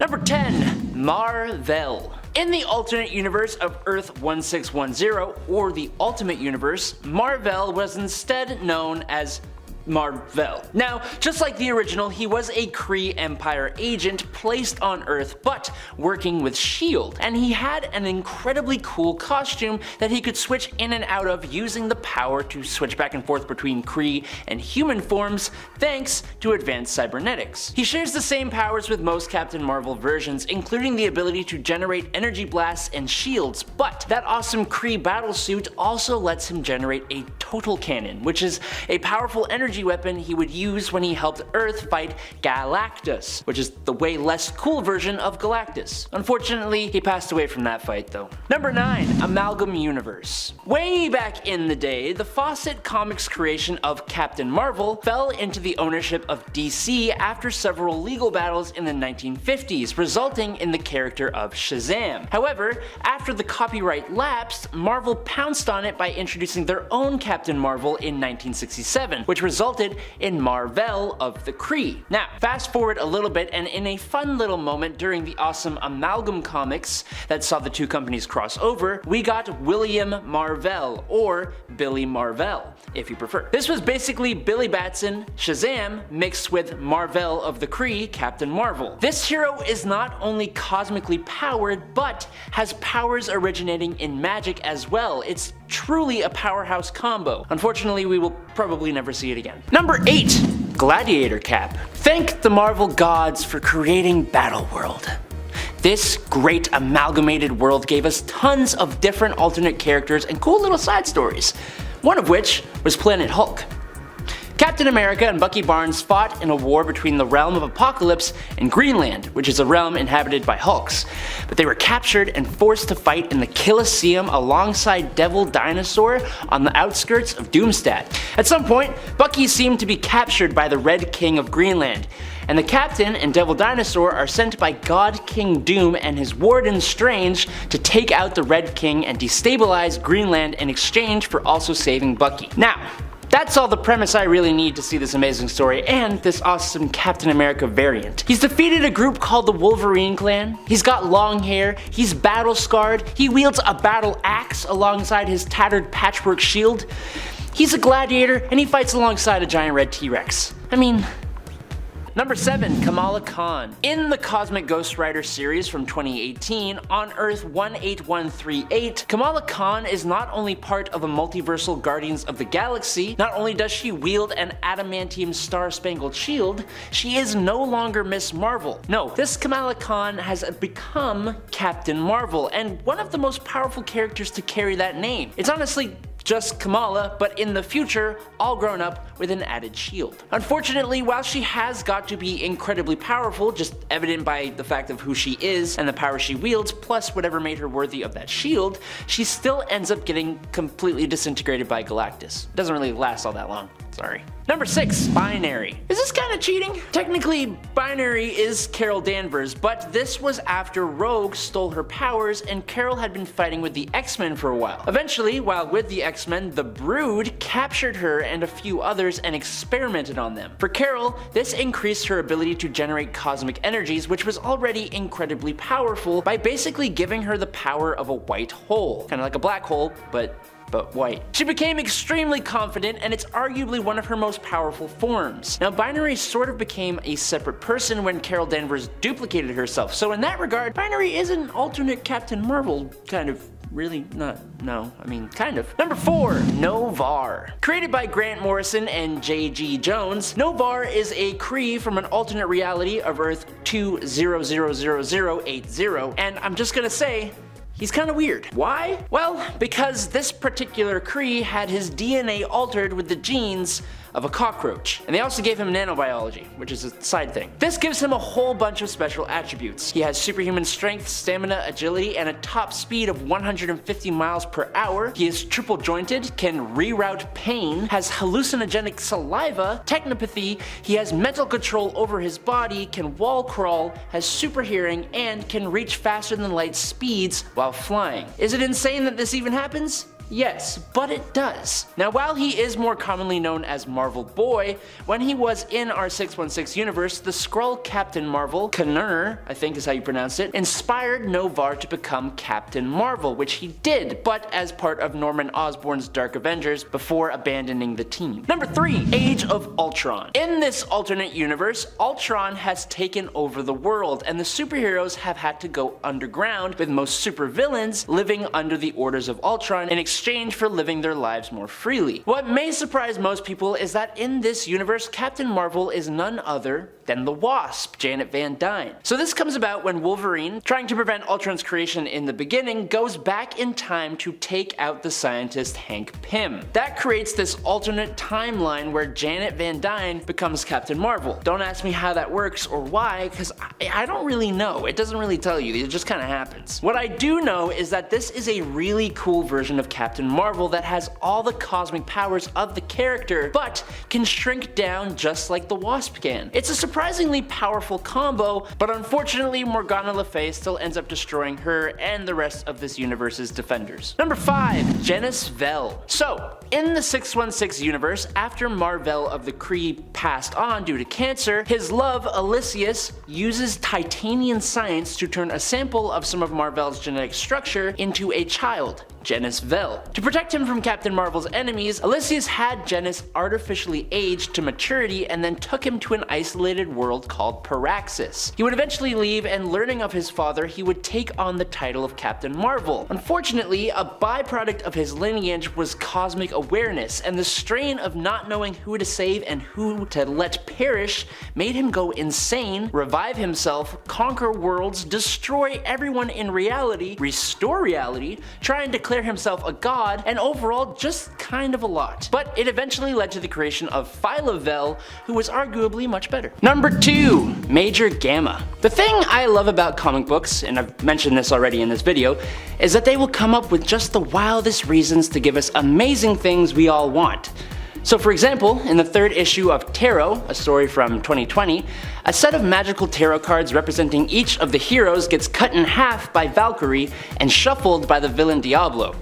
Number 10. Mar-Vell. In the alternate universe of Earth 1610, or the Ultimate Universe, Mar-Vell was instead known as Mar-Vell. Now, just like the original, he was a Kree Empire agent placed on Earth but working with S.H.I.E.L.D. And he had an incredibly cool costume that he could switch in and out of using the power to switch back and forth between Kree and human forms thanks to advanced cybernetics. He shares the same powers with most Captain Marvel versions, including the ability to generate energy blasts and shields, but that awesome Kree battlesuit also lets him generate a total cannon, which is a powerful energy weapon he would use when he helped Earth fight Galactus, which is the way less cool version of Galactus. Unfortunately, he passed away from that fight though. Number 9. Amalgam Universe. Way back in the day, the Fawcett Comics creation of Captain Marvel fell into the ownership of DC after several legal battles in the 1950s, resulting in the character of Shazam. However, after the copyright lapsed, Marvel pounced on it by introducing their own Captain Marvel in 1967, which resulted in Mar-Vell of the Kree. Now, fast forward a little bit, and in a fun little moment during the awesome Amalgam comics that saw the two companies cross over, we got William Mar-Vell, or Billy Mar-Vell, if you prefer. This was basically Billy Batson, Shazam, mixed with Mar-Vell of the Kree, Captain Marvel. This hero is not only cosmically powered, but has powers originating in magic as well. It's truly a powerhouse combo. Unfortunately, we will probably never see it again. Number 8. Gladiator Cap. Thank the Marvel gods for creating Battleworld. This great amalgamated world gave us tons of different alternate characters and cool little side stories, one of which was Planet Hulk. Captain America and Bucky Barnes fought in a war between the Realm of Apocalypse and Greenland, which is a realm inhabited by Hulks, but they were captured and forced to fight in the Colosseum alongside Devil Dinosaur on the outskirts of Doomstadt. At some point, Bucky seemed to be captured by the Red King of Greenland, and the Captain and Devil Dinosaur are sent by God King Doom and his warden Strange to take out the Red King and destabilize Greenland in exchange for also saving Bucky. Now, that's all the premise I really need to see this amazing story and this awesome Captain America variant. He's defeated a group called the Wolverine Clan, he's got long hair, he's battle scarred, he wields a battle axe alongside his tattered patchwork shield, he's a gladiator, and he fights alongside a giant red T-Rex. I mean, Number 7. Kamala Khan. In the Cosmic Ghost Rider series from 2018, on Earth 18138, Kamala Khan is not only part of the multiversal Guardians of the Galaxy, not only does she wield an adamantium star-spangled shield, she is no longer Miss Marvel. No, this Kamala Khan has become Captain Marvel, and one of the most powerful characters to carry that name. It's honestly just Kamala, but in the future, all grown up with an added shield. Unfortunately, while she has got to be incredibly powerful, just evident by the fact of who she is and the power she wields, plus whatever made her worthy of that shield, she still ends up getting completely disintegrated by Galactus. Doesn't really last all that long, sorry. Number 6. Binary. Is this kinda cheating? Technically, Binary is Carol Danvers, but this was after Rogue stole her powers and Carol had been fighting with the X-Men for a while. Eventually, while with the X-Men, the Brood captured her and a few others and experimented on them. For Carol, this increased her ability to generate cosmic energies, which was already incredibly powerful, by basically giving her the power of a white hole. Kinda like a black hole, but white. She became extremely confident, and it's arguably one of her most powerful forms. Now, Binary sort of became a separate person when Carol Danvers duplicated herself, so in that regard, Binary is an alternate Captain Marvel, kind of. Really? Not, no, I mean, kind of. Number 4. Noh-Varr. Created by Grant Morrison and J.G. Jones, Noh-Varr is a Kree from an alternate reality of Earth 200080, and I'm just gonna say, he's kinda weird. Why? Well, because this particular Kree had his DNA altered with the genes of a cockroach. And they also gave him nanobiology, which is a side thing. This gives him a whole bunch of special attributes. He has superhuman strength, stamina, agility, and a top speed of 150 miles per hour. He is triple jointed, can reroute pain, has hallucinogenic saliva, technopathy, he has mental control over his body, can wall crawl, has super hearing, and can reach faster than light speeds while flying. Is it insane that this even happens? Yes, but it does. Now while he is more commonly known as Marvel Boy, when he was in our 616 universe, the Skrull Captain Marvel, Knurr, I think is how you pronounce it, inspired Noh-Varr to become Captain Marvel, which he did, but as part of Norman Osborn's Dark Avengers before abandoning the team. Number 3. Age of Ultron. In this alternate universe, Ultron has taken over the world, and the superheroes have had to go underground, with most supervillains living under the orders of Ultron in exchange for living their lives more freely. What may surprise most people is that in this universe, Captain Marvel is none other than the Wasp, Janet Van Dyne. So this comes about when Wolverine, trying to prevent Ultron's creation in the beginning, goes back in time to take out the scientist Hank Pym. That creates this alternate timeline where Janet Van Dyne becomes Captain Marvel. Don't ask me how that works or why, because I don't really know. It doesn't really tell you, it just kind of happens. What I do know is that this is a really cool version of Captain Marvel that has all the cosmic powers of the character, but can shrink down just like the Wasp can. It's a surprisingly powerful combo, but unfortunately Morgana Le Fay still ends up destroying her and the rest of this universe's defenders. Number 5. Genis Vell. So, in the 616 universe, after Mar-Vell of the Kree passed on due to cancer, his love, Elysius, uses titanium science to turn a sample of some of Mar-Vell's genetic structure into a child, Genis Vell. To protect him from Captain Marvel's enemies, Elysius had Genis artificially aged to maturity and then took him to an isolated world called Paraxis. He would eventually leave, and learning of his father, he would take on the title of Captain Marvel. Unfortunately, a byproduct of his lineage was cosmic awareness, and the strain of not knowing who to save and who to let perish made him go insane, revive himself, conquer worlds, destroy everyone in reality, restore reality, try and declare himself a god, and overall just kind of a lot. But it eventually led to the creation of Phyla Vell, who was arguably much better. Number 2. Major Gamma. The thing I love about comic books, and I've mentioned this already in this video, is that they will come up with just the wildest reasons to give us amazing things we all want. So for example, in the 3rd issue of Tarot, a story from 2020, a set of magical tarot cards representing each of the heroes gets cut in half by Valkyrie and shuffled by the villain Diablo.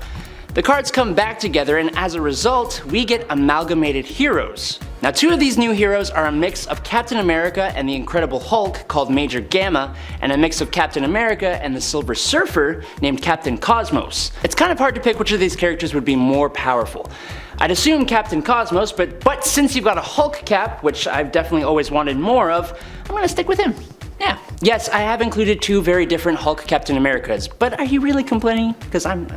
The cards come back together, and as a result, we get amalgamated heroes. Now 2 of these new heroes are a mix of Captain America and the Incredible Hulk called Major Gamma, and a mix of Captain America and the Silver Surfer named Captain Cosmos. It's kind of hard to pick which of these characters would be more powerful. I'd assume Captain Cosmos, but since you've got a Hulk cap, which I've definitely always wanted more of, I'm gonna stick with him. Yeah. Yes, I have included 2 very different Hulk Captain Americas, but are you really complaining? Because I'm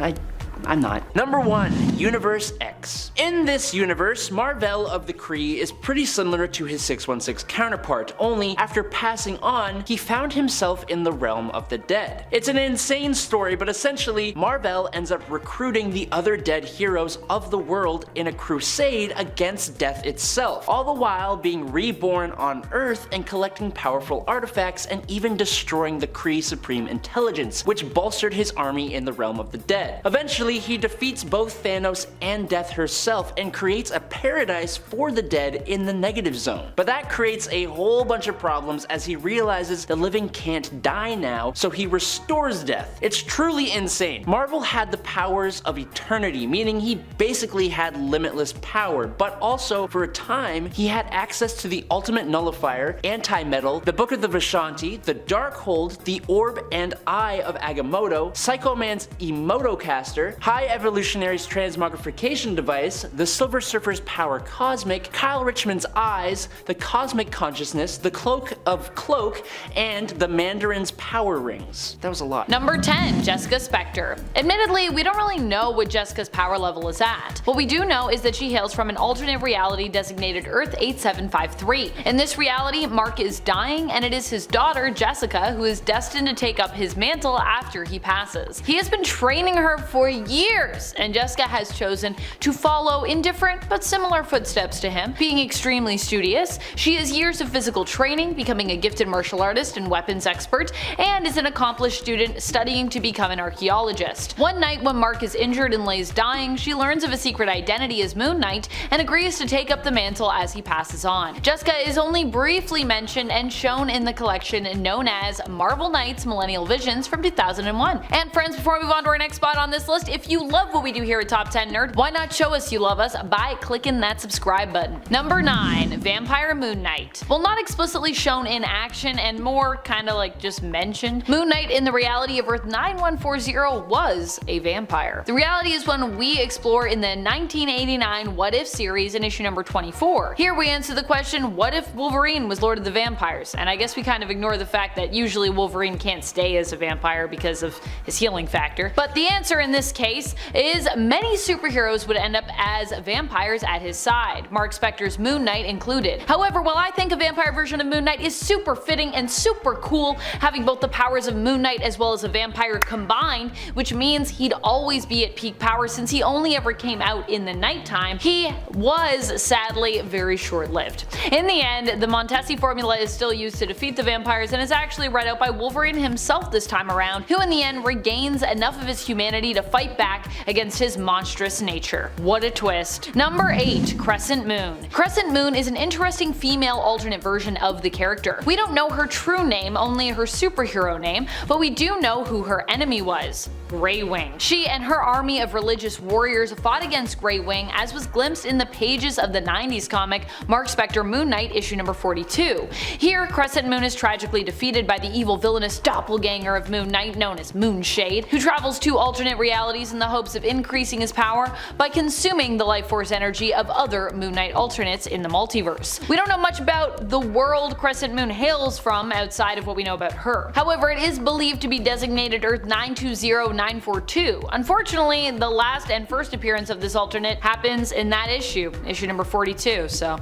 not. Number 1. Universe X. In this universe, Mar-Vell of the Kree is pretty similar to his 616 counterpart, only after passing on, he found himself in the realm of the dead. It's an insane story, but essentially, Mar-Vell ends up recruiting the other dead heroes of the world in a crusade against death itself, all the while being reborn on Earth and collecting powerful artifacts and even destroying the Kree Supreme Intelligence, which bolstered his army in the realm of the dead. Eventually, he defeats both Thanos and Death herself and creates a paradise for the dead in the negative zone. But that creates a whole bunch of problems as he realizes the living can't die now, so he restores Death. It's truly insane. Marvel had the powers of eternity, meaning he basically had limitless power, but also for a time he had access to the Ultimate Nullifier, Anti-Metal, the Book of the Vishanti, the Darkhold, the Orb and Eye of Agamotto, Psycho Man's Emotocaster, High Evolutionary's Transmogrification Device, the Silver Surfer's Power Cosmic, Kyle Richmond's Eyes, the Cosmic Consciousness, the Cloak of Cloak, and the Mandarin's Power Rings. That was a lot. Number 10. Jessica Spectre. Admittedly, we don't really know what Jessica's power level is at. What we do know is that she hails from an alternate reality designated Earth 8753. In this reality, Mark is dying, and it is his daughter, Jessica, who is destined to take up his mantle after he passes. He has been training her for years, and Jessica has chosen to follow in different but similar footsteps to him. Being extremely studious, she has years of physical training, becoming a gifted martial artist and weapons expert, and is an accomplished student studying to become an archaeologist. One night when Mark is injured and lays dying, she learns of a secret identity as Moon Knight and agrees to take up the mantle as he passes on. Jessica is only briefly mentioned and shown in the collection known as Marvel Knights Millennial Visions from 2001. And friends, before we move on to our next spot on this list, if you love what we do here at Top 10 Nerd, why not show us you love us by clicking that subscribe button. Number 9. Vampire Moon Knight. While not explicitly shown in action and more kinda like just mentioned, Moon Knight in the reality of Earth 9140 was a vampire. The reality is one we explore in the 1989 What If series in issue number 24. Here we answer the question, what if Wolverine was Lord of the Vampires? And I guess we kind of ignore the fact that usually Wolverine can't stay as a vampire because of his healing factor. But the answer in this case is many superheroes would end up as vampires at his side, Mark Spector's Moon Knight included. However, while I think a vampire version of Moon Knight is super fitting and super cool, having both the powers of Moon Knight as well as a vampire combined, which means he'd always be at peak power since he only ever came out in the nighttime, he was sadly very short-lived. In the end, the Montesi formula is still used to defeat the vampires and is actually read out by Wolverine himself this time around, who in the end regains enough of his humanity to fight back against his monstrous nature. What a twist. Number 8. Crescent Moon. Crescent Moon is an interesting female alternate version of the character. We don't know her true name, only her superhero name, but we do know who her enemy was. Grey Wing. She and her army of religious warriors fought against Grey Wing, as was glimpsed in the pages of the 90s comic Mark Spector Moon Knight issue number 42. Here, Crescent Moon is tragically defeated by the evil villainous doppelganger of Moon Knight known as Moonshade, who travels to alternate realities in the hopes of increasing his power by consuming the life force energy of other Moon Knight alternates in the multiverse. We don't know much about the world Crescent Moon hails from outside of what we know about her. However, it is believed to be designated Earth 920942. Unfortunately, the last and first appearance of this alternate happens in that issue number 42, so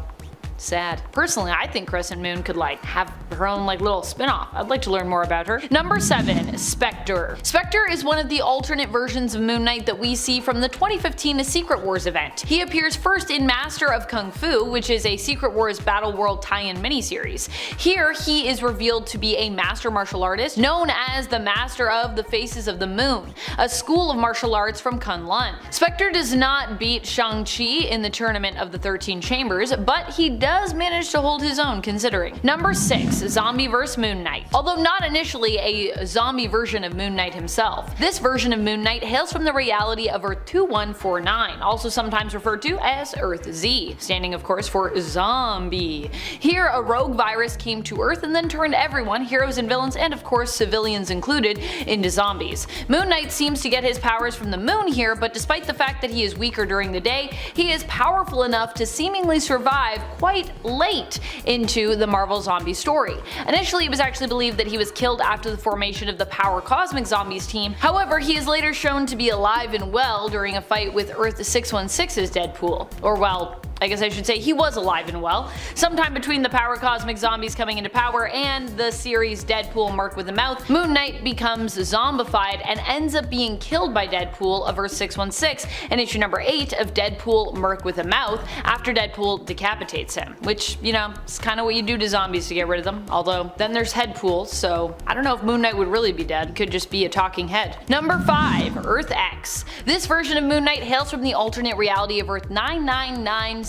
sad. Personally, I think Crescent Moon could have her own little spin-off. I'd like to learn more about her. Number 7. Spectre. Spectre is one of the alternate versions of Moon Knight that we see from the 2015 Secret Wars event. He appears first in Master of Kung Fu, which is a Secret Wars Battle World tie-in miniseries. Here, he is revealed to be a master martial artist known as the Master of the Faces of the Moon, a school of martial arts from Kunlun. Spectre does not beat Shang-Chi in the Tournament of the 13 Chambers, but he does manage to hold his own considering. Number 6. Zombie vs. Moon Knight. Although not initially a zombie version of Moon Knight himself, this version of Moon Knight hails from the reality of Earth 2149, also sometimes referred to as Earth Z, standing of course for zombie. Here, a rogue virus came to Earth and then turned everyone, heroes and villains and of course civilians included, into zombies. Moon Knight seems to get his powers from the moon here, but despite the fact that he is weaker during the day, he is powerful enough to seemingly survive quite late into the Marvel zombie story. Initially, it was actually believed that he was killed after the formation of the Power Cosmic Zombies team. However, he is later shown to be alive and well during a fight with Earth 616's Deadpool. Or well, I guess I should say he was alive and well, sometime between the Power Cosmic Zombies coming into power and the series Deadpool Mark with a Mouth, Moon Knight becomes zombified and ends up being killed by Deadpool of Earth 616 in issue number 8 of Deadpool Merc with a Mouth after Deadpool decapitates him, which, is kind of what you do to zombies to get rid of them, although then there's Headpool, so I don't know if Moon Knight would really be dead, he could just be a talking head. Number 5. Earth X. This version of Moon Knight hails from the alternate reality of Earth 9997,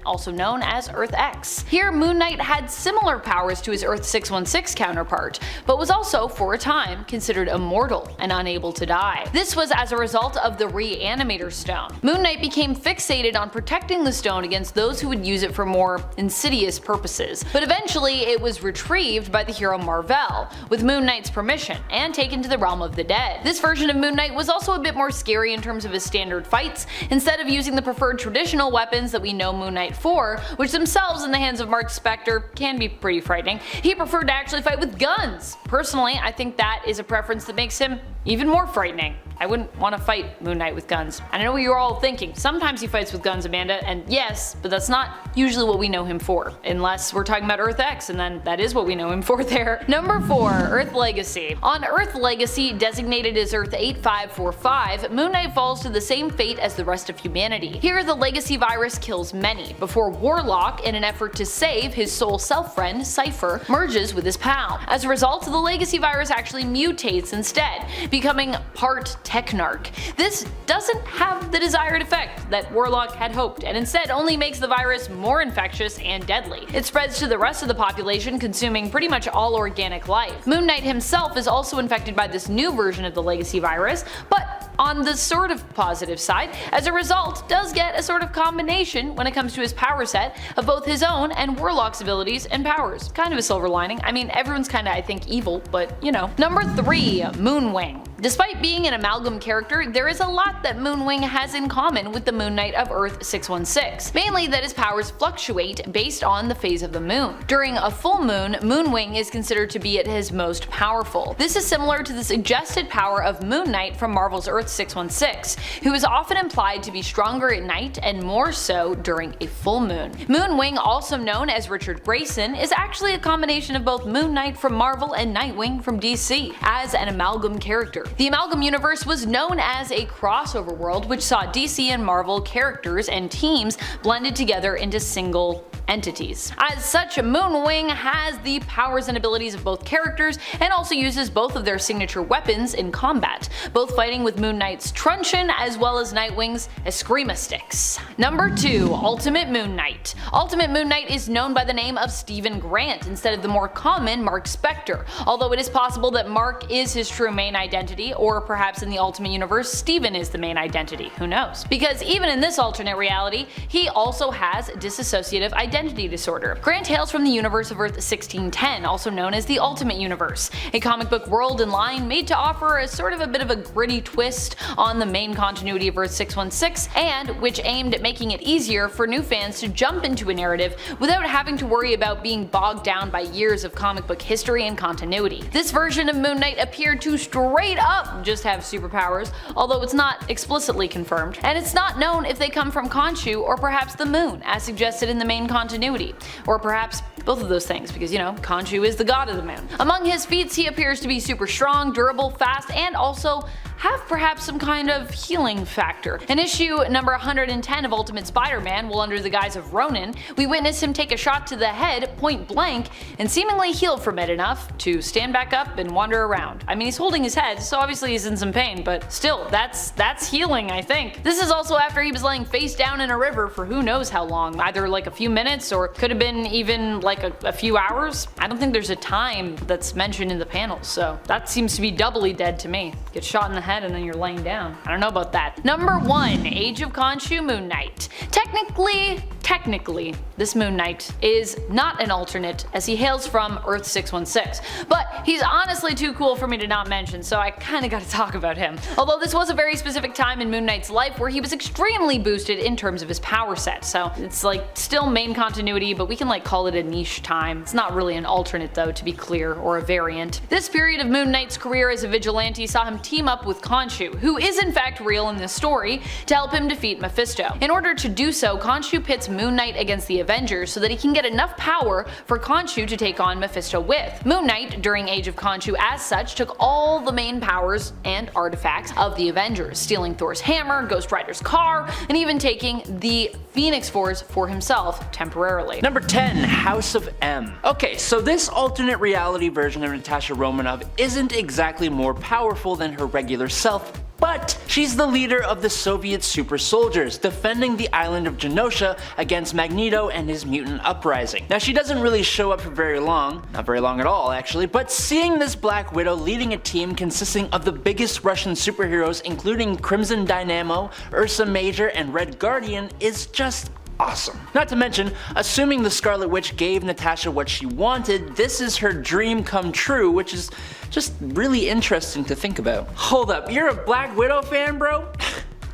also known as Earth X. Here, Moon Knight had similar powers to his Earth 616 counterpart, but was also, for a time, considered immortal and unable to die. This was as a result of the Reanimator Stone. Moon Knight became fixated on protecting the stone against those who would use it for more insidious purposes, but eventually it was retrieved by the hero Mar-Vell, with Moon Knight's permission, and taken to the realm of the dead. This version of Moon Knight was also a bit more scary in terms of his standard fights. Instead of using the preferred traditional weapons that we know Moon Knight for, which themselves in the hands of Mark Spector can be pretty frightening, he preferred to actually fight with guns. Personally, I think that is a preference that makes him even more frightening. I wouldn't want to fight Moon Knight with guns. And I know what you're all thinking, sometimes he fights with guns, Amanda, and yes, but that's not usually what we know him for, unless we're talking about Earth X, and then that is what we know him for there. Number 4. Earth Legacy. On Earth Legacy, designated as Earth 8545, Moon Knight falls to the same fate as the rest of humanity. Here, the Legacy virus kills many, before Warlock, in an effort to save his soul self-friend, Cypher, merges with his pal. As a result, the Legacy virus actually mutates instead, becoming part Technarch. This doesn't have the desired effect that Warlock had hoped, and instead only makes the virus more infectious and deadly. It spreads to the rest of the population, consuming pretty much all organic life. Moon Knight himself is also infected by this new version of the Legacy virus, but on the sort of positive side, as a result, does get a sort of combination when it comes to his power set of both his own and Warlock's abilities and powers. Kind of a silver lining. I mean, everyone's kinda, I think, evil, but you know. Number 3. Moonwing. Despite being an amalgam character, there is a lot that Moonwing has in common with the Moon Knight of Earth 616, mainly that his powers fluctuate based on the phase of the moon. During a full moon, Moonwing is considered to be at his most powerful. This is similar to the suggested power of Moon Knight from Marvel's Earth 616, who is often implied to be stronger at night and more so during a full moon. Moonwing, also known as Richard Grayson, is actually a combination of both Moon Knight from Marvel and Nightwing from DC, as an amalgam character. The Amalgam Universe was known as a crossover world which saw DC and Marvel characters and teams blended together into single entities. As such, Moonwing has the powers and abilities of both characters and also uses both of their signature weapons in combat, both fighting with Moon Knight's truncheon as well as Nightwing's Eskrima sticks. Number 2. Ultimate Moon Knight. Ultimate Moon Knight is known by the name of Stephen Grant instead of the more common Mark Spector, although it is possible that Mark is his true main identity, or perhaps in the Ultimate Universe, Stephen is the main identity, who knows. Because even in this alternate reality, he also has dissociative identity disorder. Grant hails from the universe of Earth 1610, also known as the Ultimate Universe, a comic book world and line made to offer a sort of a bit of a gritty twist on the main continuity of Earth 616, and which aimed at making it easier for new fans to jump into a narrative without having to worry about being bogged down by years of comic book history and continuity. This version of Moon Knight appeared to straight up just have superpowers, although it's not explicitly confirmed, and it's not known if they come from Khonshu or perhaps the moon, as suggested in the main continuity, or perhaps both of those things, because you know, Khonshu is the god of the moon. Among his feats, he appears to be super strong, durable, fast, and also have perhaps some kind of healing factor. In issue number 110 of Ultimate Spider-Man, while under the guise of Ronin, we witness him take a shot to the head point blank and seemingly heal from it enough to stand back up and wander around. I mean, he's holding his head, so obviously he's in some pain, but still, that's healing, I think. This is also after he was laying face down in a river for who knows how long, either like a few minutes or could have been even like a few hours. I don't think there's a time that's mentioned in the panels, so that seems to be doubly dead to me. Get shot in the head and then you're laying down. I don't know about that. Number 1. Age of Khonshu Moon Knight. Technically, this Moon Knight is not an alternate, as he hails from Earth 616, but he's honestly too cool for me to not mention, so I kinda gotta talk about him. Although this was a very specific time in Moon Knight's life where he was extremely boosted in terms of his power set, so it's like still main continuity, but we can like call it a niche time. It's not really an alternate though, to be clear, or a variant. This period of Moon Knight's career as a vigilante saw him team up with Khonshu, who is in fact real in this story, to help him defeat Mephisto. In order to do so, Khonshu pits Moon Knight against the Avengers so that he can get enough power for Khonshu to take on Mephisto with. Moon Knight, during Age of Khonshu as such, took all the main powers and artifacts of the Avengers, stealing Thor's hammer, Ghost Rider's car, and even taking the Phoenix Force for himself temporarily. Number 10. House of M. Okay, so this alternate reality version of Natasha Romanoff isn't exactly more powerful than her regular self, but she's the leader of the Soviet super soldiers, defending the island of Genosha against Magneto and his mutant uprising. Now she doesn't really show up for very long, not very long at all actually, but seeing this Black Widow leading a team consisting of the biggest Russian superheroes including Crimson Dynamo, Ursa Major, and Red Guardian is just awesome. Not to mention, assuming the Scarlet Witch gave Natasha what she wanted, this is her dream come true, which is just really interesting to think about. Hold up, you're a Black Widow fan, bro?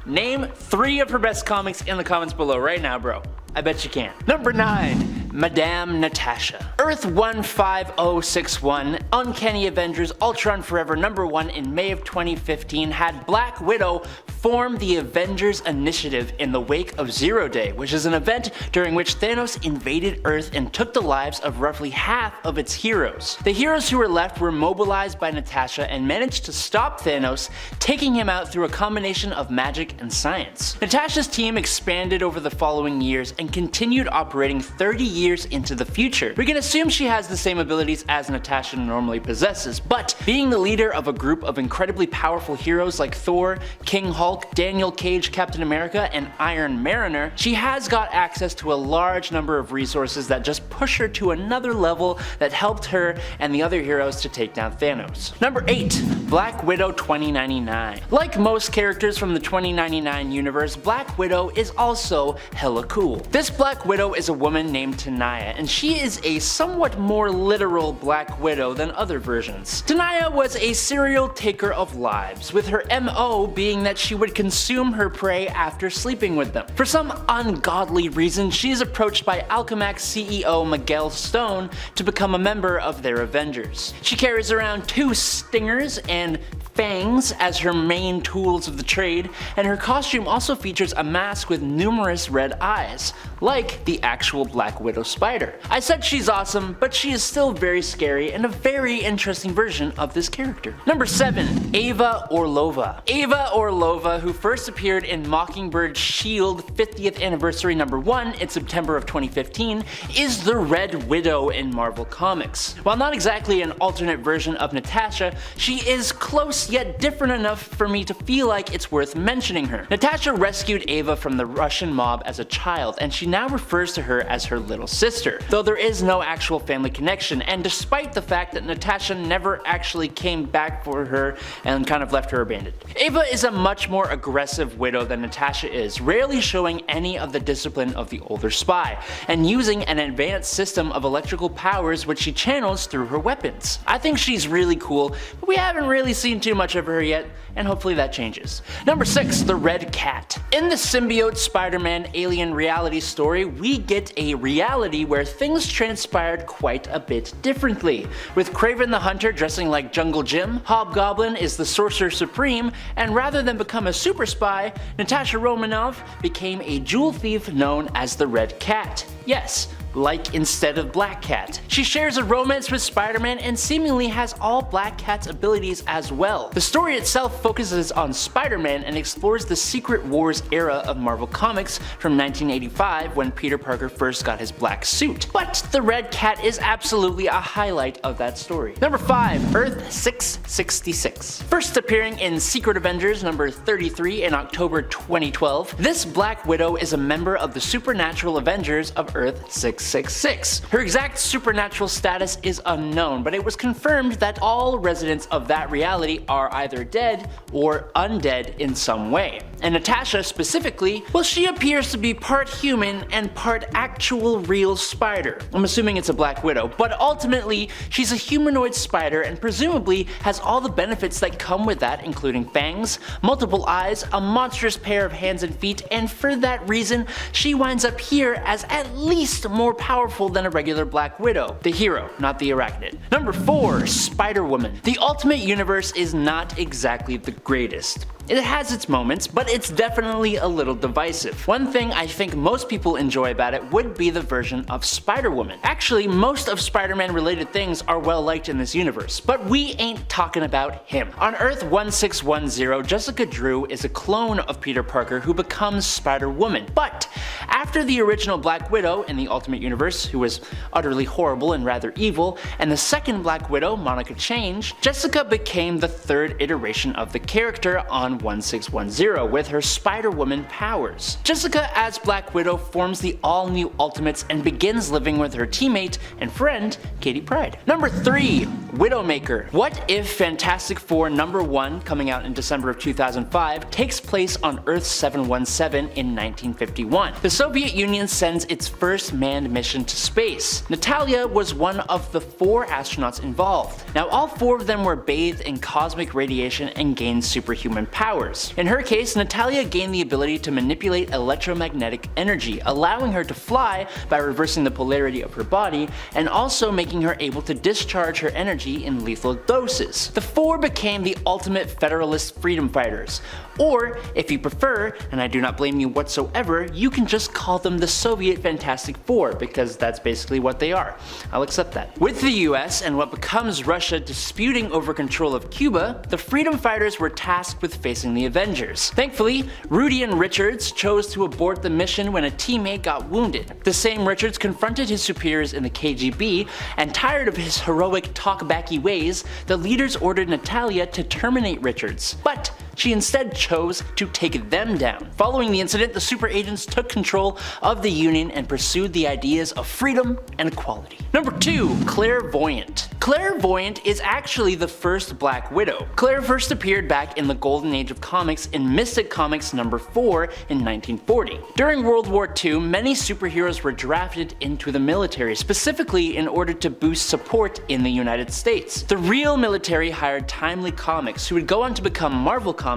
Name 3 of her best comics in the comments below right now, bro. I bet you can. Number 9. Madame Natasha. Earth 15061, Uncanny Avengers Ultron Forever #1 in May of 2015 had Black Widow form the Avengers Initiative in the wake of Zero Day, which is an event during which Thanos invaded Earth and took the lives of roughly half of its heroes. The heroes who were left were mobilized by Natasha and managed to stop Thanos, taking him out through a combination of magic and science. Natasha's team expanded over the following years and continued operating 30 years years into the future. We can assume she has the same abilities as Natasha normally possesses, but being the leader of a group of incredibly powerful heroes like Thor, King Hulk, Daniel Cage, Captain America, and Iron Mariner, she has got access to a large number of resources that just push her to another level that helped her and the other heroes to take down Thanos. Number 8. Black Widow 2099. Like most characters from the 2099 universe, Black Widow is also hella cool. This Black Widow is a woman named Tenaya, and she is a somewhat more literal Black Widow than other versions. Tenaya was a serial taker of lives, with her MO being that she would consume her prey after sleeping with them. For some ungodly reason, she is approached by Alchemax CEO Miguel Stone to become a member of their Avengers. She carries around 2 stingers and fangs as her main tools of the trade, and her costume also features a mask with numerous red eyes, like the actual Black Widow spider. I said she's awesome, but she is still very scary and a very interesting version of this character. Number 7. Ava Orlova. Ava Orlova, who first appeared in Mockingbird Shield 50th Anniversary number 1 in September of 2015, is the Red Widow in Marvel Comics. While not exactly an alternate version of Natasha, she is close yet different enough for me to feel like it's worth mentioning her. Natasha rescued Ava from the Russian mob as a child, and she now refers to her as her little sister, though there is no actual family connection, and despite the fact that Natasha never actually came back for her and kind of left her abandoned. Ava is a much more aggressive widow than Natasha is, rarely showing any of the discipline of the older spy, and using an advanced system of electrical powers which she channels through her weapons. I think she's really cool, but we haven't really seen too much of her yet, and hopefully that changes. Number 6. The Red Cat. In the symbiote Spider-Man alien reality story, we get a reality where things transpired quite a bit differently, with Kraven the Hunter dressing like Jungle Jim, Hobgoblin is the Sorcerer Supreme, and rather than become a super spy, Natasha Romanoff became a jewel thief known as the Red Cat. Yes, like instead of Black Cat. She shares a romance with Spider-Man and seemingly has all Black Cat's abilities as well. The story itself focuses on Spider-Man and explores the Secret Wars era of Marvel Comics from 1985 when Peter Parker first got his black suit. But the Red Cat is absolutely a highlight of that story. Number 5. Earth 666. First appearing in Secret Avengers number 33 in October 2012, this Black Widow is a member of the Supernatural Avengers of Earth 666. Her exact supernatural status is unknown, but it was confirmed that all residents of that reality are either dead or undead in some way. And Natasha specifically, well, she appears to be part human and part actual real spider. I'm assuming it's a Black Widow, but ultimately she's a humanoid spider and presumably has all the benefits that come with that, including fangs, multiple eyes, a monstrous pair of hands and feet, and for that reason she winds up here as at least more powerful than a regular Black Widow. The hero, not the arachnid. Number 4. Spider-Woman. The Ultimate Universe is not exactly the greatest. It has its moments, but it's definitely a little divisive. One thing I think most people enjoy about it would be the version of Spider-Woman. Actually, most of Spider-Man related things are well liked in this universe, but we ain't talking about him. On Earth 1610, Jessica Drew is a clone of Peter Parker who becomes Spider-Woman, but after the original Black Widow in the Ultimate Universe, who was utterly horrible and rather evil, and the second Black Widow, Monica Change, Jessica became the third iteration of the character on 1610 with her Spider-Woman powers. Jessica as Black Widow forms the all-new Ultimates and begins living with her teammate and friend, Katie Pryde. Number 3. Widowmaker. What if Fantastic Four number 1, coming out in December of 2005, takes place on Earth 717 in 1951? The Soviet Union sends its first manned mission to space. Natalia was one of the 4 astronauts involved. Now all 4 of them were bathed in cosmic radiation and gained superhuman powers. In her case, Natalia gained the ability to manipulate electromagnetic energy, allowing her to fly by reversing the polarity of her body, and also making her able to discharge her energy in lethal doses. The 4 became the ultimate Federalist freedom fighters. Or, if you prefer, and I do not blame you whatsoever, you can just call them the Soviet Fantastic Four, because that's basically what they are. I'll accept that. With the US and what becomes Russia disputing over control of Cuba, the freedom fighters were tasked with facing facing the Avengers. Thankfully, Rudian Richards chose to abort the mission when a teammate got wounded. The same Richards confronted his superiors in the KGB, and tired of his heroic talkbacky ways, the leaders ordered Natalia to terminate Richards. But she instead chose to take them down. Following the incident, the super agents took control of the Union and pursued the ideas of freedom and equality. Number 2. Clairvoyant. Clairvoyant is actually the first Black Widow. Claire first appeared back in the golden age of comics in Mystic Comics number 4 in 1940. During World War II, many superheroes were drafted into the military, specifically in order to boost support in the United States. The real military hired Timely Comics, who would go on to become Marvel Comics,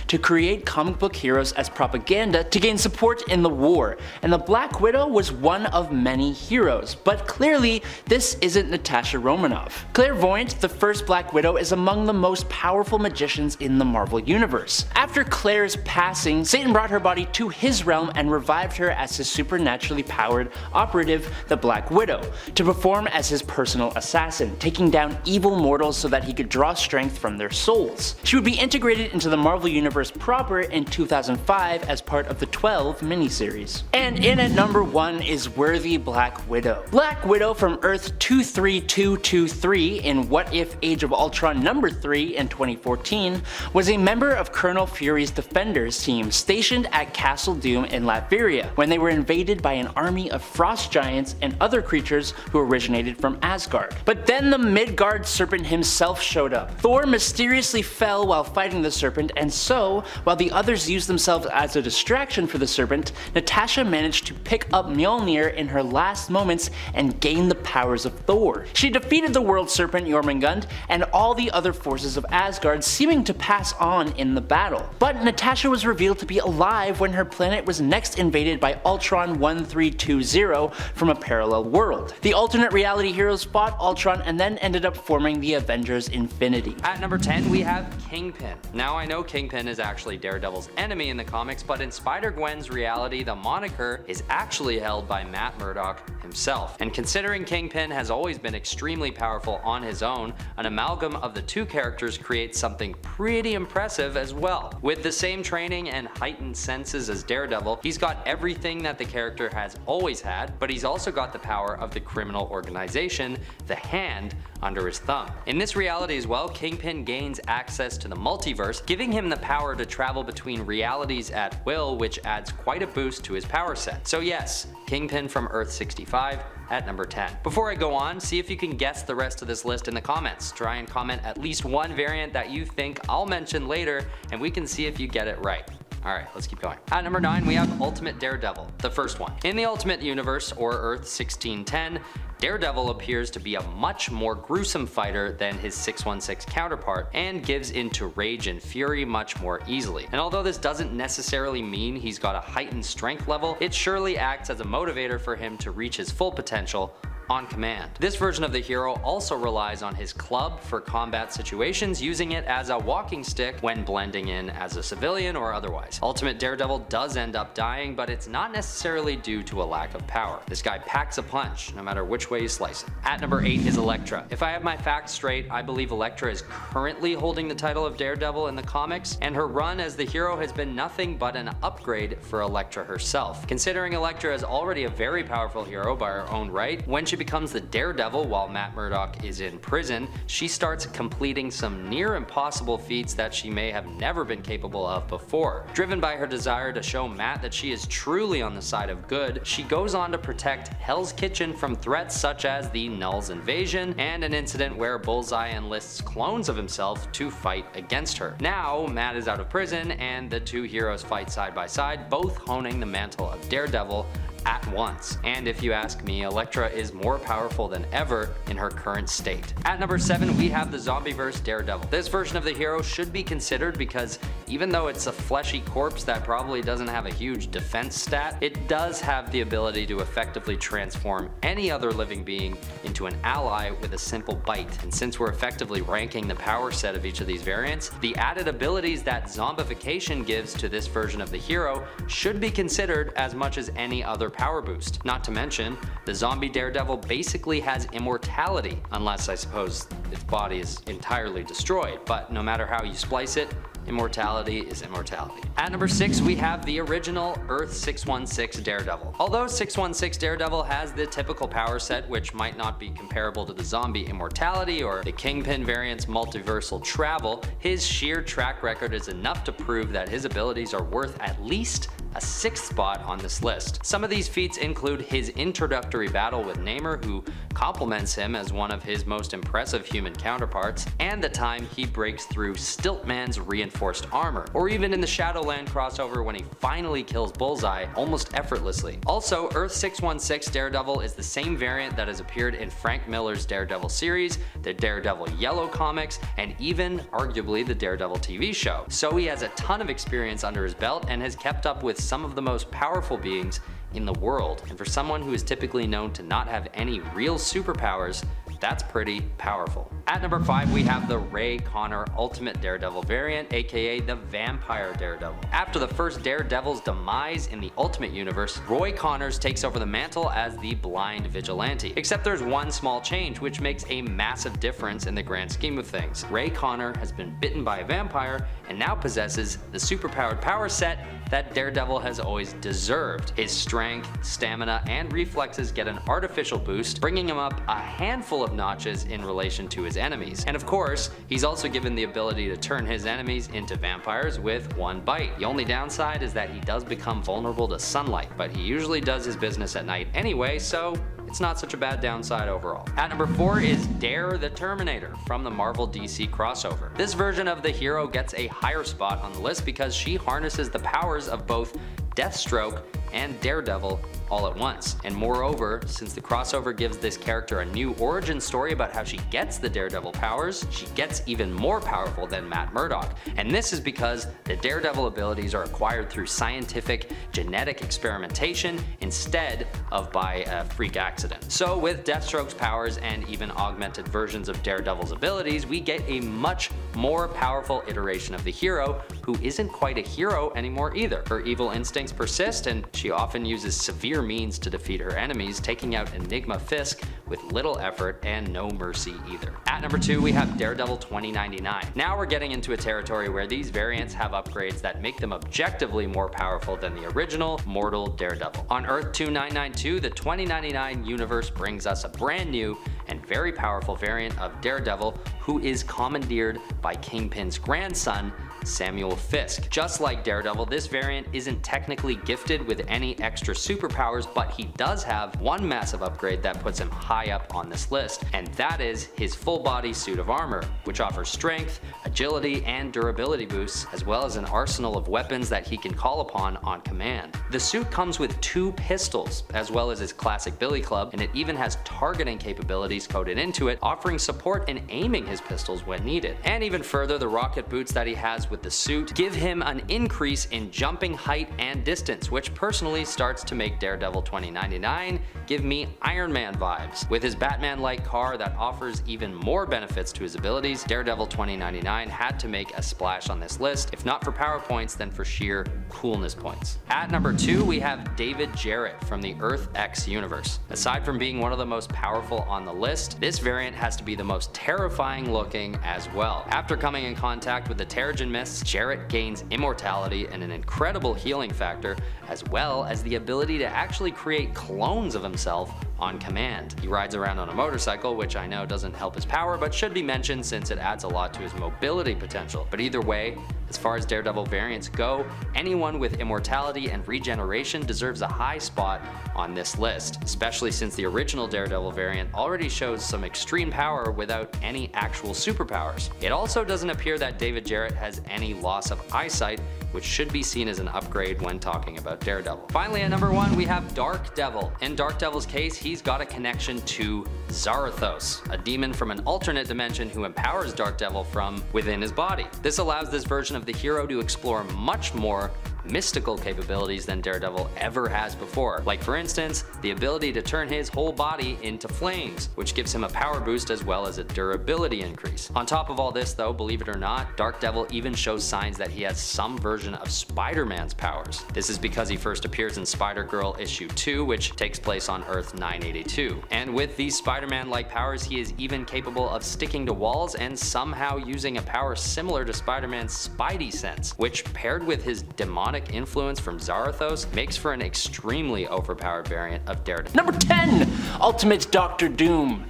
to create comic book heroes as propaganda to gain support in the war, and the Black Widow was one of many heroes. But clearly, this isn't Natasha Romanoff. Clairvoyant, the first Black Widow, is among the most powerful magicians in the Marvel Universe. After Claire's passing, Satan brought her body to his realm and revived her as his supernaturally powered operative, the Black Widow, to perform as his personal assassin, taking down evil mortals so that he could draw strength from their souls. She would be integrated into the Marvel Universe proper in 2005 as part of the 12 miniseries. And in at number 1 is Worthy Black Widow. Black Widow from Earth 23223 in What If Age of Ultron number 3 in 2014 was a member of Colonel Fury's Defenders team stationed at Castle Doom in Latveria when they were invaded by an army of frost giants and other creatures who originated from Asgard. But then the Midgard serpent himself showed up. Thor mysteriously fell while fighting the serpent, and so, while the others used themselves as a distraction for the serpent, Natasha managed to pick up Mjolnir in her last moments and gain the powers of Thor. She defeated the world serpent Jormungand and all the other forces of Asgard, seeming to pass on in the battle. But Natasha was revealed to be alive when her planet was next invaded by Ultron 1320 from a parallel world. The alternate reality heroes fought Ultron and then ended up forming the Avengers Infinity. At number 10, we have Kingpin. Now I know Kingpin is actually Daredevil's enemy in the comics, but in Spider-Gwen's reality, the moniker is actually held by Matt Murdock himself. And considering Kingpin has always been extremely powerful on his own, an amalgam of the two characters creates something pretty impressive as well. With the same training and heightened senses as Daredevil, he's got everything that the character has always had, but he's also got the power of the criminal organization, the Hand, under his thumb. In this reality as well, Kingpin gains access to the multiverse, giving him the power to travel between realities at will, which adds quite a boost to his power set. So yes, Kingpin from Earth 65 at number 10. Before I go on, see if you can guess the rest of this list in the comments. Try and comment at least one variant that you think I'll mention later, and we can see if you get it right. Alright, let's keep going. At number 9, we have Ultimate Daredevil, the first one. In the Ultimate Universe, or Earth 1610, Daredevil appears to be a much more gruesome fighter than his 616 counterpart, and gives into rage and fury much more easily. And although this doesn't necessarily mean he's got a heightened strength level, it surely acts as a motivator for him to reach his full potential on command. This version of the hero also relies on his club for combat situations, using it as a walking stick when blending in as a civilian or otherwise. Ultimate Daredevil does end up dying, but it's not necessarily due to a lack of power. This guy packs a punch, no matter which way you slice it. At number 8 is Elektra. If I have my facts straight, I believe Elektra is currently holding the title of Daredevil in the comics, and her run as the hero has been nothing but an upgrade for Elektra herself. Considering Elektra is already a very powerful hero by her own right, when she becomes the Daredevil while Matt Murdock is in prison, she starts completing some near impossible feats that she may have never been capable of before. Driven by her desire to show Matt that she is truly on the side of good, she goes on to protect Hell's Kitchen from threats such as the Null's invasion and an incident where Bullseye enlists clones of himself to fight against her. Now, Matt is out of prison and the two heroes fight side by side, both honing the mantle of Daredevil at once. And if you ask me, Elektra is more powerful than ever in her current state. At number 7, we have the Zombieverse Daredevil. This version of the hero should be considered because even though it's a fleshy corpse that probably doesn't have a huge defense stat, it does have the ability to effectively transform any other living being into an ally with a simple bite. And since we're effectively ranking the power set of each of these variants, the added abilities that zombification gives to this version of the hero should be considered as much as any other power boost. Not to mention, the zombie Daredevil basically has immortality, unless I suppose its body is entirely destroyed, but no matter how you splice it, immortality is immortality. At number 6, we have the original Earth 616 Daredevil. Although 616 Daredevil has the typical power set, which might not be comparable to the zombie immortality or the Kingpin variant's multiversal travel, his sheer track record is enough to prove that his abilities are worth at least a 6th spot on this list. Some of these feats include his introductory battle with Namor, who compliments him as one of his most impressive human counterparts, and the time he breaks through Stiltman's reinforced armor, or even in the Shadowland crossover when he finally kills Bullseye almost effortlessly. Also, Earth 616 Daredevil is the same variant that has appeared in Frank Miller's Daredevil series, the Daredevil Yellow comics, and even arguably the Daredevil TV show. So he has a ton of experience under his belt and has kept up with some of the most powerful beings in the world. And for someone who is typically known to not have any real superpowers, that's pretty powerful. At number 5, we have the Ray Connor Ultimate Daredevil variant, aka the Vampire Daredevil. After the first Daredevil's demise in the Ultimate Universe, Roy Connors takes over the mantle as the Blind Vigilante. Except there's one small change, which makes a massive difference in the grand scheme of things. Ray Connor has been bitten by a vampire and now possesses the superpowered power set that Daredevil has always deserved. His strength, stamina, and reflexes get an artificial boost, bringing him up a handful of notches in relation to his enemies. And of course, he's also given the ability to turn his enemies into vampires with one bite. The only downside is that he does become vulnerable to sunlight, but he usually does his business at night anyway, so it's not such a bad downside overall. At number 4 is Dare the Terminator from the Marvel DC crossover. This version of the hero gets a higher spot on the list because she harnesses the powers of both Deathstroke and Daredevil all at once. And moreover, since the crossover gives this character a new origin story about how she gets the Daredevil powers, she gets even more powerful than Matt Murdock. And this is because the Daredevil abilities are acquired through scientific genetic experimentation instead of by a freak accident. So with Deathstroke's powers and even augmented versions of Daredevil's abilities, we get a much more powerful iteration of the hero, who isn't quite a hero anymore either. Her evil instincts persist, and she often uses severe means to defeat her enemies, taking out Enigma Fisk with little effort and no mercy either. At number 2, we have Daredevil 2099. Now we're getting into a territory where these variants have upgrades that make them objectively more powerful than the original mortal Daredevil. On Earth 2992, the 2099 universe brings us a brand new and very powerful variant of Daredevil who is commandeered by Kingpin's grandson, Samuel Fisk. Just like Daredevil, this variant isn't technically gifted with any extra superpowers, but he does have one massive upgrade that puts him high up on this list, and that is his full body suit of armor, which offers strength, agility, and durability boosts, as well as an arsenal of weapons that he can call upon on command. The suit comes with 2 pistols, as well as his classic billy club, and it even has targeting capabilities coded into it, offering support in aiming his pistols when needed. And even further, the rocket boots that he has with the suit give him an increase in jumping height and distance, which personally starts to make Daredevil 2099 give me Iron Man vibes. With his Batman-like car that offers even more benefits to his abilities, Daredevil 2099 had to make a splash on this list, if not for power points, then for sheer coolness points. At number 2, we have David Jarrett from the Earth X universe. Aside from being one of the most powerful on the list, this variant has to be the most terrifying looking as well. After coming in contact with the Terrigen Mist, Jarrett gains immortality and an incredible healing factor, as well as the ability to actually create clones of himself on command. He rides around on a motorcycle, which I know doesn't help his power, but should be mentioned since it adds a lot to his mobility potential. But either way, as far as Daredevil variants go, anyone with immortality and regeneration deserves a high spot on this list, especially since the original Daredevil variant already shows some extreme power without any actual superpowers. It also doesn't appear that David Jarrett has any loss of eyesight, which should be seen as an upgrade when talking about Daredevil. Finally, at number 1, we have Dark Devil. In Dark Devil's case, he's got a connection to Zarathos, a demon from an alternate dimension who empowers Dark Devil from within his body. This allows this version of the hero to explore much more mystical capabilities than Daredevil ever has before. Like for instance, the ability to turn his whole body into flames, which gives him a power boost as well as a durability increase. On top of all this though, believe it or not, Dark Devil even shows signs that he has some version of Spider-Man's powers. This is because he first appears in Spider-Girl issue 2, which takes place on Earth 982. And with these Spider-Man-like powers, he is even capable of sticking to walls and somehow using a power similar to Spider-Man's Spidey sense, which paired with his demonic influence from Zarathos makes for an extremely overpowered variant of Daredevil. Number 10, Ultimate Doctor Doom.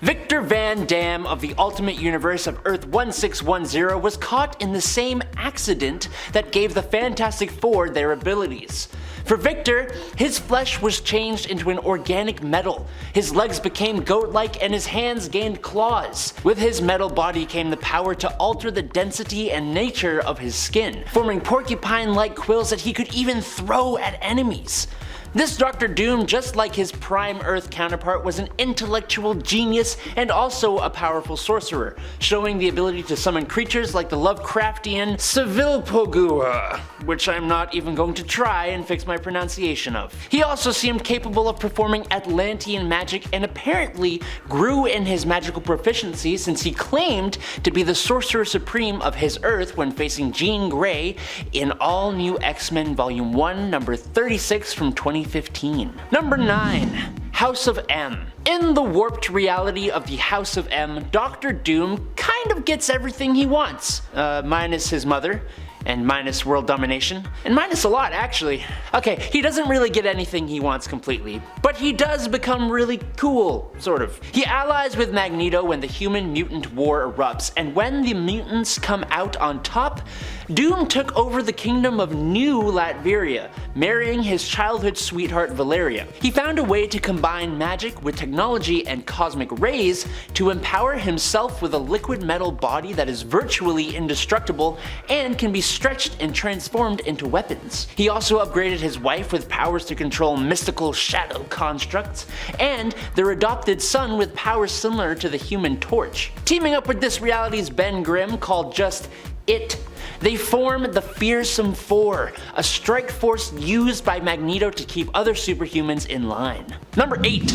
Victor Van Dam of the Ultimate Universe of Earth 1610 was caught in the same accident that gave the Fantastic Four their abilities. For Victor, his flesh was changed into an organic metal, his legs became goat-like and his hands gained claws. With his metal body came the power to alter the density and nature of his skin, forming porcupine-like quills that he could even throw at enemies. This Doctor Doom, just like his Prime Earth counterpart, was an intellectual genius and also a powerful sorcerer, showing the ability to summon creatures like the Lovecraftian Civilpogua, which I'm not even going to try and fix my pronunciation of. He also seemed capable of performing Atlantean magic and apparently grew in his magical proficiency since he claimed to be the Sorcerer Supreme of his Earth when facing Jean Grey in All New X-Men Volume 1, number 36 from 2015. Number 9. House of M. In the warped reality of the House of M, Doctor Doom kind of gets everything he wants, minus his mother, and minus world domination, and minus a lot actually. Okay, he doesn't really get anything he wants completely, but he does become really cool, sort of. He allies with Magneto when the human-mutant war erupts, and when the mutants come out on top, Doom took over the kingdom of New Latveria, marrying his childhood sweetheart Valeria. He found a way to combine magic with technology and cosmic rays to empower himself with a liquid metal body that is virtually indestructible and can be stretched and transformed into weapons. He also upgraded his wife with powers to control mystical shadow constructs, and their adopted son with powers similar to the Human Torch. Teaming up with this reality's Ben Grimm, called just It, they form the Fearsome Four, a strike force used by Magneto to keep other superhumans in line. Number 8.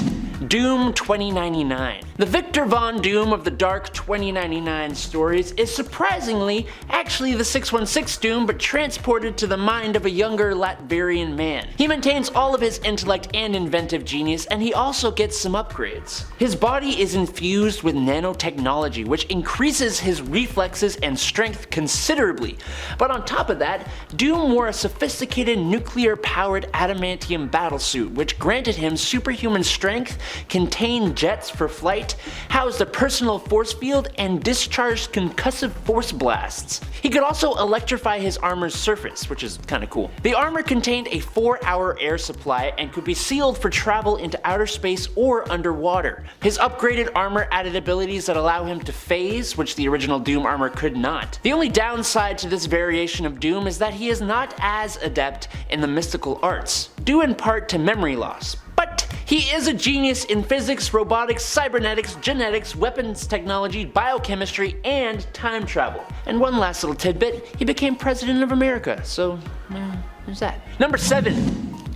Doom 2099. The Victor Von Doom of the Dark 2099 stories is surprisingly actually the 616 Doom, but transported to the mind of a younger Latvian man. He maintains all of his intellect and inventive genius, and he also gets some upgrades. His body is infused with nanotechnology, which increases his reflexes and strength considerably. But on top of that, Doom wore a sophisticated nuclear-powered adamantium battlesuit, which granted him superhuman strength, contained jets for flight, housed a personal force field, and discharged concussive force blasts. He could also electrify his armor's surface, which is kinda cool. The armor contained a 4-hour air supply and could be sealed for travel into outer space or underwater. His upgraded armor added abilities that allow him to phase, which the original Doom armor could not. The only downside to this variation of Doom is that he is not as adept in the mystical arts, due in part to memory loss. But he is a genius in physics, robotics, cybernetics, genetics, weapons technology, biochemistry, and time travel. And one last little tidbit, he became President of America, so there's that. Number 7.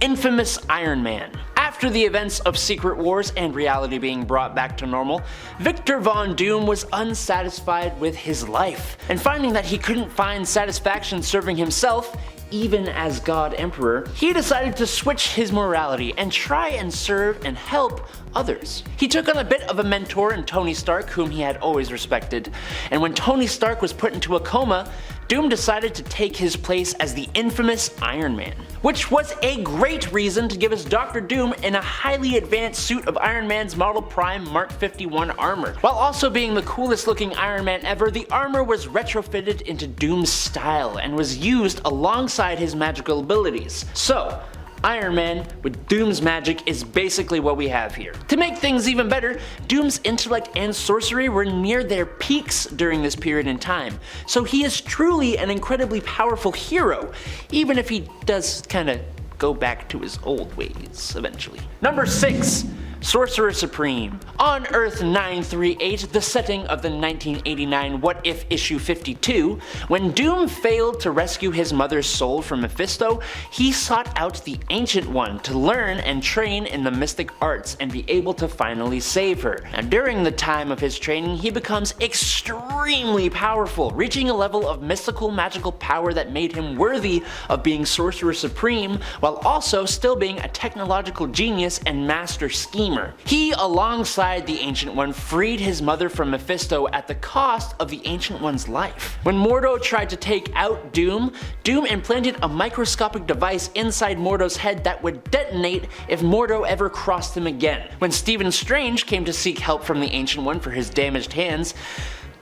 Infamous Iron Man. After the events of Secret Wars and reality being brought back to normal, Victor Von Doom was unsatisfied with his life, and finding that he couldn't find satisfaction serving himself, even as God Emperor, he decided to switch his morality and try and serve and help others. He took on a bit of a mentor in Tony Stark, whom he had always respected, and when Tony Stark was put into a coma, Doom decided to take his place as the infamous Iron Man, which was a great reason to give us Doctor Doom in a highly advanced suit of Iron Man's Model Prime Mark 51 armor. While also being the coolest looking Iron Man ever, the armor was retrofitted into Doom's style and was used alongside his magical abilities. So, Iron Man with Doom's magic is basically what we have here. To make things even better, Doom's intellect and sorcery were near their peaks during this period in time, so he is truly an incredibly powerful hero, even if he does kinda go back to his old ways eventually. Number 6. Sorcerer Supreme. On Earth 938, the setting of the 1989 What If issue 52, when Doom failed to rescue his mother's soul from Mephisto, he sought out the Ancient One to learn and train in the mystic arts and be able to finally save her. Now, during the time of his training, he becomes extremely powerful, reaching a level of mystical magical power that made him worthy of being Sorcerer Supreme, while also still being a technological genius and master schemer. He, alongside the Ancient One, freed his mother from Mephisto at the cost of the Ancient One's life. When Mordo tried to take out Doom, Doom implanted a microscopic device inside Mordo's head that would detonate if Mordo ever crossed him again. When Stephen Strange came to seek help from the Ancient One for his damaged hands,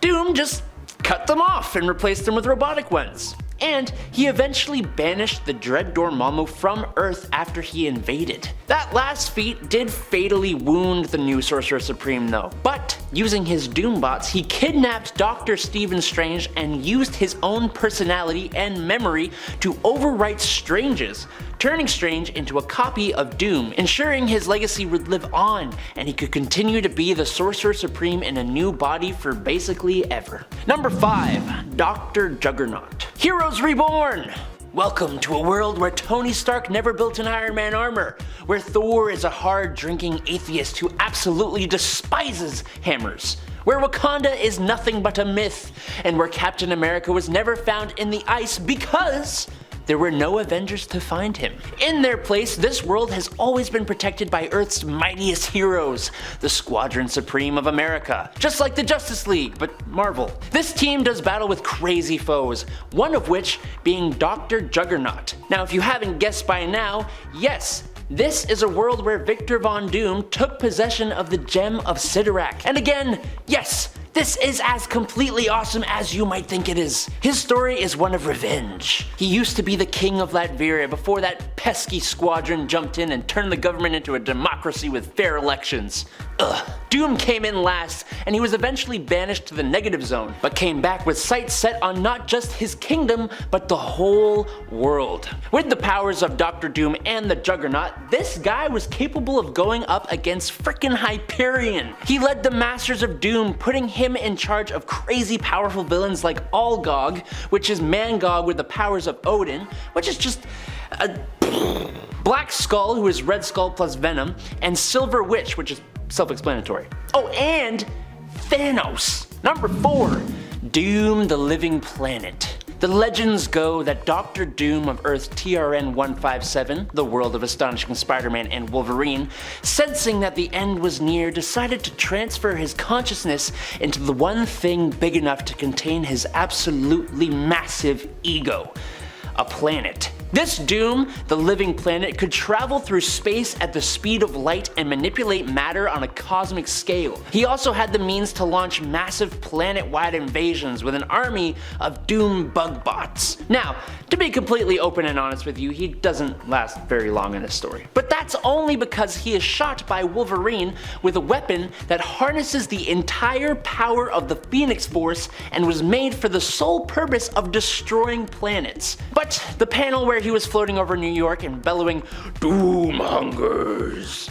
Doom just cut them off and replaced them with robotic ones. And he eventually banished the Dread Dormammu from Earth after he invaded. That last feat did fatally wound the new Sorcerer Supreme though, but using his Doombots, he kidnapped Dr. Stephen Strange and used his own personality and memory to overwrite Strange's, turning Strange into a copy of Doom, ensuring his legacy would live on and he could continue to be the Sorcerer Supreme in a new body for basically ever. Number 5. Dr. Juggernaut. Heroes Reborn! Welcome to a world where Tony Stark never built an Iron Man armor, where Thor is a hard-drinking atheist who absolutely despises hammers, where Wakanda is nothing but a myth, and where Captain America was never found in the ice because there were no Avengers to find him. In their place, this world has always been protected by Earth's mightiest heroes, the Squadron Supreme of America. Just like the Justice League, but Marvel. This team does battle with crazy foes, one of which being Dr. Juggernaut. Now, if you haven't guessed by now, yes, this is a world where Victor Von Doom took possession of the Gem of Sidorak. And again, yes, this is as completely awesome as you might think it is. His story is one of revenge. He used to be the king of Latveria before that pesky squadron jumped in and turned the government into a democracy with fair elections. Ugh. Doom came in last, and he was eventually banished to the negative zone, but came back with sights set on not just his kingdom, but the whole world. With the powers of Dr. Doom and the Juggernaut, this guy was capable of going up against frickin' Hyperion. He led the Masters of Doom, putting him in charge of crazy powerful villains like Algog, which is Mangog with the powers of Odin, which is just a Black Skull, who is Red Skull plus Venom, and Silver Witch, which is self-explanatory. Oh, and Thanos. Number 4. Doom the Living Planet. The legends go that Dr. Doom of Earth TRN-157, the world of Astonishing Spider-Man and Wolverine, sensing that the end was near, decided to transfer his consciousness into the one thing big enough to contain his absolutely massive ego: a planet. This Doom, the Living Planet, could travel through space at the speed of light and manipulate matter on a cosmic scale. He also had the means to launch massive planet-wide invasions with an army of Doom bug bots. Now, to be completely open and honest with you, he doesn't last very long in this story. But that's only because he is shot by Wolverine with a weapon that harnesses the entire power of the Phoenix Force and was made for the sole purpose of destroying planets. But the panel where he was floating over New York and bellowing, "Doom hungers."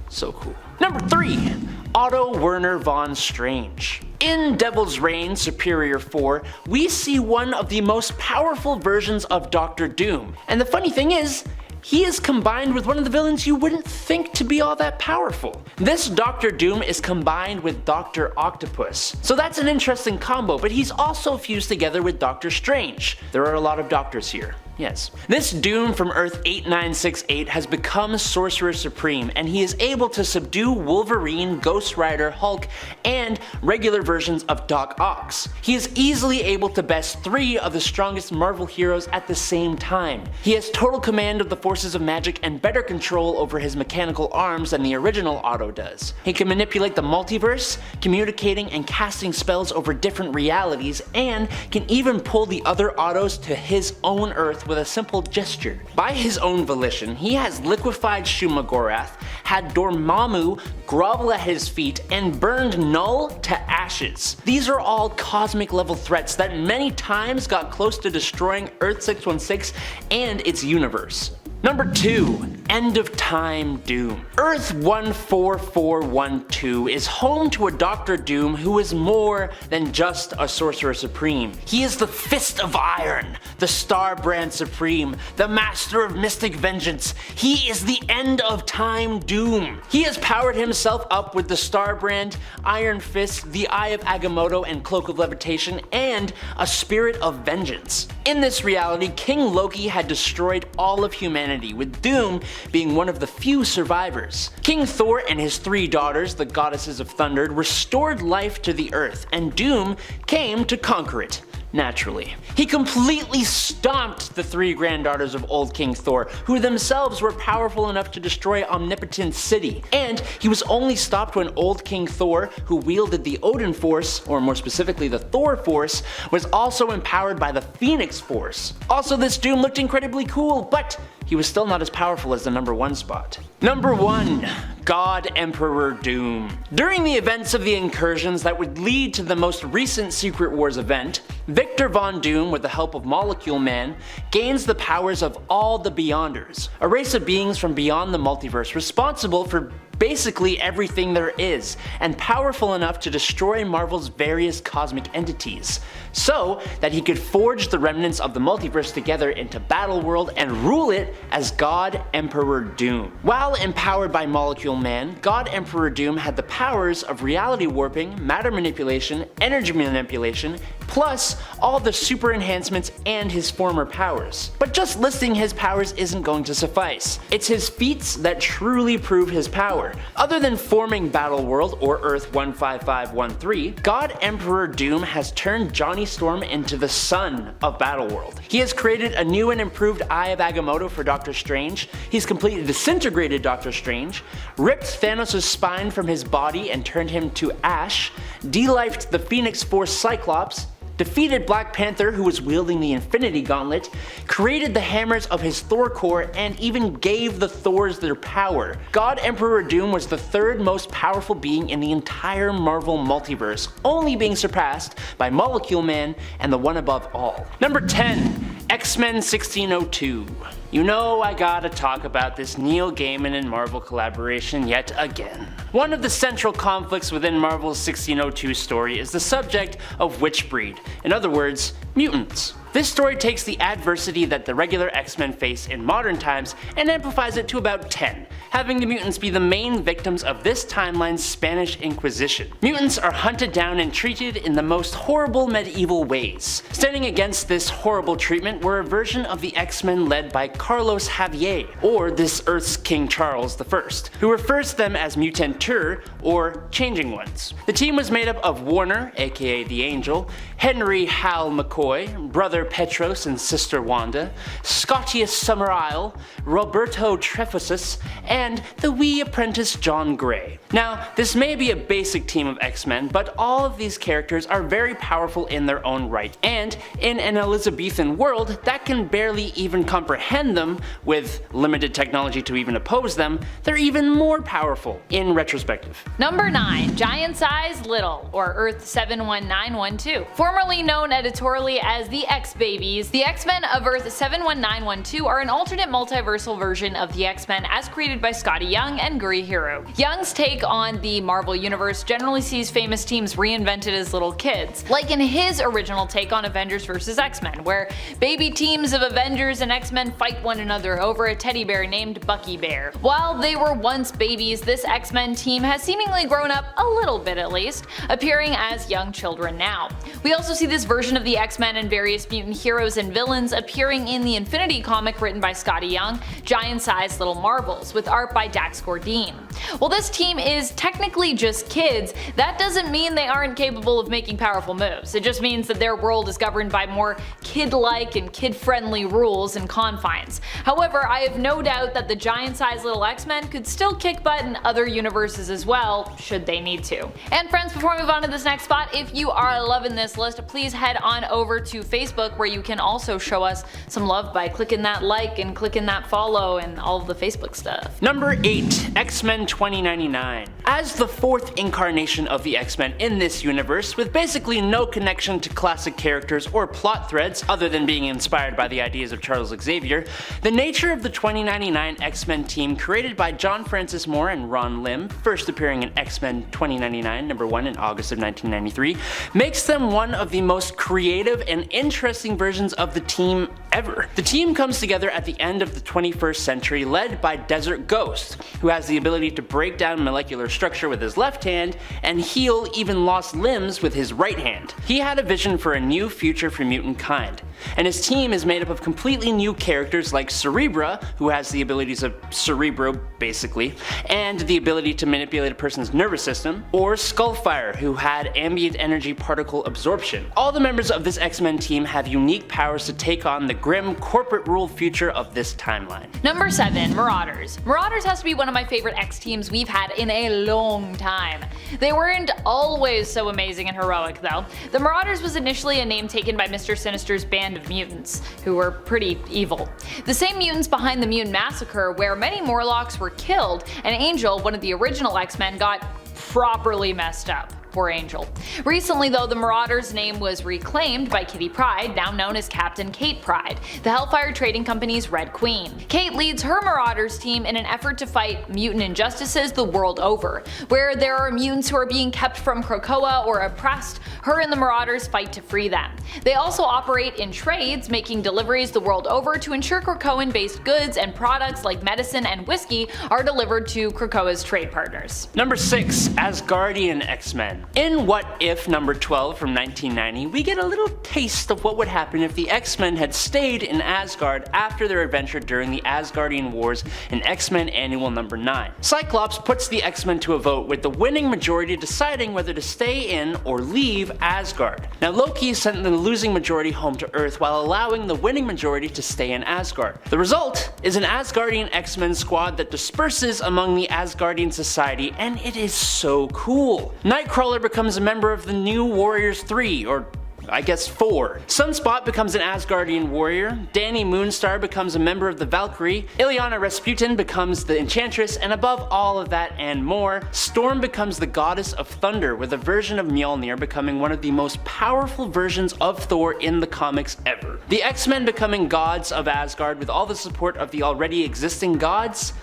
So cool. Number 3. Otto Werner von Strange. In Devil's Reign Superior 4, we see one of the most powerful versions of Dr. Doom. And the funny thing is, he is combined with one of the villains you wouldn't think to be all that powerful. This Dr. Doom is combined with Dr. Octopus. So that's an interesting combo, but he's also fused together with Dr. Strange. There are a lot of doctors here. Yes. This Doom from Earth 8968 has become Sorcerer Supreme, and he is able to subdue Wolverine, Ghost Rider, Hulk, and regular versions of Doc Ock. He is easily able to best 3 of the strongest Marvel heroes at the same time. He has total command of the forces of magic and better control over his mechanical arms than the original Otto does. He can manipulate the multiverse, communicating and casting spells over different realities, and can even pull the other Ottos to his own Earth with a simple gesture. By his own volition, he has liquefied Shumagorath, had Dormammu grovel at his feet and burned Null to ashes. These are all cosmic level threats that many times got close to destroying Earth 616 and its universe. Number 2. End of Time Doom. Earth 14412 is home to a Doctor Doom who is more than just a Sorcerer Supreme. He is the Fist of Iron, the Starbrand Supreme, the Master of Mystic Vengeance. He is the End of Time Doom. He has powered himself up with the Starbrand, Iron Fist, the Eye of Agamotto and Cloak of Levitation, and a Spirit of Vengeance. In this reality, King Loki had destroyed all of humanity, with Doom being one of the few survivors. King Thor and his 3 daughters, the Goddesses of Thunder, restored life to the earth, and Doom came to conquer it. Naturally. He completely stomped the 3 granddaughters of old King Thor, who themselves were powerful enough to destroy Omnipotence City, and he was only stopped when old King Thor, who wielded the Odin Force, or more specifically the Thor Force, was also empowered by the Phoenix Force. Also, this Doom looked incredibly cool, but he was still not as powerful as the number 1 spot. Number 1. God Emperor Doom. During the events of the incursions that would lead to the most recent Secret Wars event, Victor Von Doom, with the help of Molecule Man, gains the powers of all the Beyonders, a race of beings from beyond the multiverse responsible for basically everything there is, and powerful enough to destroy Marvel's various cosmic entities, so that he could forge the remnants of the multiverse together into Battleworld and rule it as God Emperor Doom. While empowered by Molecule Man, God Emperor Doom had the powers of reality warping, matter manipulation, energy manipulation, plus all the super enhancements and his former powers. But just listing his powers isn't going to suffice. It's his feats that truly prove his power. Other than forming Battleworld or Earth 15513, God Emperor Doom has turned Johnny Storm into the son of Battleworld. He has created a new and improved Eye of Agamotto for Doctor Strange, he's completely disintegrated Doctor Strange, ripped Thanos' spine from his body and turned him to ash, de-lifed the Phoenix Force Cyclops, defeated Black Panther, who was wielding the Infinity Gauntlet, created the hammers of his Thor core, and even gave the Thors their power. God Emperor Doom was the 3rd most powerful being in the entire Marvel multiverse, only being surpassed by Molecule Man and the one above all. Number 10. X-Men 1602. You know I gotta talk about this Neil Gaiman and Marvel collaboration yet again. One of the central conflicts within Marvel's 1602 story is the subject of Witchbreed, in other words, mutants. This story takes the adversity that the regular X-Men face in modern times and amplifies it to about 10, having the mutants be the main victims of this timeline's Spanish Inquisition. Mutants are hunted down and treated in the most horrible medieval ways. Standing against this horrible treatment were a version of the X-Men led by Carlos Xavier, or this Earth's King Charles I, who refers to them as Mutantur, or Changing Ones. The team was made up of Warner, aka the Angel, Henry Hal McCoy, Brother Petros and Sister Wanda, Scotius Summer Isle, Roberto Trefusis, and the wee apprentice John Grey. Now, this may be a basic team of X-Men, but all of these characters are very powerful in their own right, and in an Elizabethan world that can barely even comprehend them, with limited technology to even oppose them, they're even more powerful in retrospective. Number 9. Giant Size Little, or Earth 71912. Formerly known editorially as the X-Babies, the X-Men of Earth 71912 are an alternate multiversal version of the X-Men as created by Skottie Young and Guri Hiru. Young's take on the Marvel Universe generally sees famous teams reinvented as little kids, like in his original take on Avengers vs. X-Men, where baby teams of Avengers and X-Men fight one another over a teddy bear named Bucky Bear. While they were once babies, this X-Men team has seemingly grown up a little bit at least, appearing as young children now. We also see this version of the X-Men and various mutant heroes and villains appearing in the Infinity comic written by Skottie Young, Giant Size Little Marvels, with art by Dax Gordine. While this team is technically just kids, that doesn't mean they aren't capable of making powerful moves. It just means that their world is governed by more kid-like and kid-friendly rules and confines. However, I have no doubt that the giant-sized little X-Men could still kick butt in other universes as well, should they need to. And friends, before we move on to this next spot, if you are loving this list, please head on over to Facebook Facebook, where you can also show us some love by clicking that like and clicking that follow and all of the Facebook stuff. Number 8. X-Men 2099. As the 4th incarnation of the X-Men in this universe, with basically no connection to classic characters or plot threads other than being inspired by the ideas of Charles Xavier, the nature of the 2099 X-Men team, created by John Francis Moore and Ron Lim, first appearing in X-Men 2099 #1 in August of 1993, makes them one of the most creative and interesting versions of the team ever. The team comes together at the end of the 21st century, led by Desert Ghost, who has the ability to break down molecular structure with his left hand and heal even lost limbs with his right hand. He had a vision for a new future for mutant kind, and his team is made up of completely new characters like Cerebra, who has the abilities of Cerebro basically, and the ability to manipulate a person's nervous system, or Skullfire, who had ambient energy particle absorption. All the members of this X-Men team have unique powers to take on the grim corporate-ruled future of this timeline. Number 7. Marauders. Marauders has to be one of my favorite X teams we've had in a long time. They weren't always so amazing and heroic though. The Marauders was initially a name taken by Mr. Sinister's band of mutants, who were pretty evil. The same mutants behind the Mutant Massacre, where many Morlocks were killed, and Angel, one of the original X-Men, got properly messed up. Poor Angel. Recently though, the Marauders' name was reclaimed by Kitty Pryde, now known as Captain Kate Pryde, the Hellfire Trading Company's Red Queen. Kate leads her Marauders team in an effort to fight mutant injustices the world over. Where there are mutants who are being kept from Krakoa or oppressed, her and the Marauders fight to free them. They also operate in trades, making deliveries the world over to ensure Krakoan-based goods and products like medicine and whiskey are delivered to Krakoa's trade partners. Number 6. Asgardian X-Men. In What If number 12 from 1990, we get a little taste of what would happen if the X-Men had stayed in Asgard after their adventure during the Asgardian Wars in X-Men Annual number 9. Cyclops puts the X-Men to a vote, with the winning majority deciding whether to stay in or leave Asgard. Now Loki sent the losing majority home to Earth while allowing the winning majority to stay in Asgard. The result is an Asgardian X-Men squad that disperses among the Asgardian society, and it is so cool. Nightcrawler becomes a member of the New Warriors 3, or I guess 4. Sunspot becomes an Asgardian warrior, Danny Moonstar becomes a member of the Valkyrie, Ilyana Rasputin becomes the Enchantress, and above all of that and more, Storm becomes the goddess of thunder, with a version of Mjolnir becoming one of the most powerful versions of Thor in the comics ever. The X-Men becoming gods of Asgard with all the support of the already existing gods?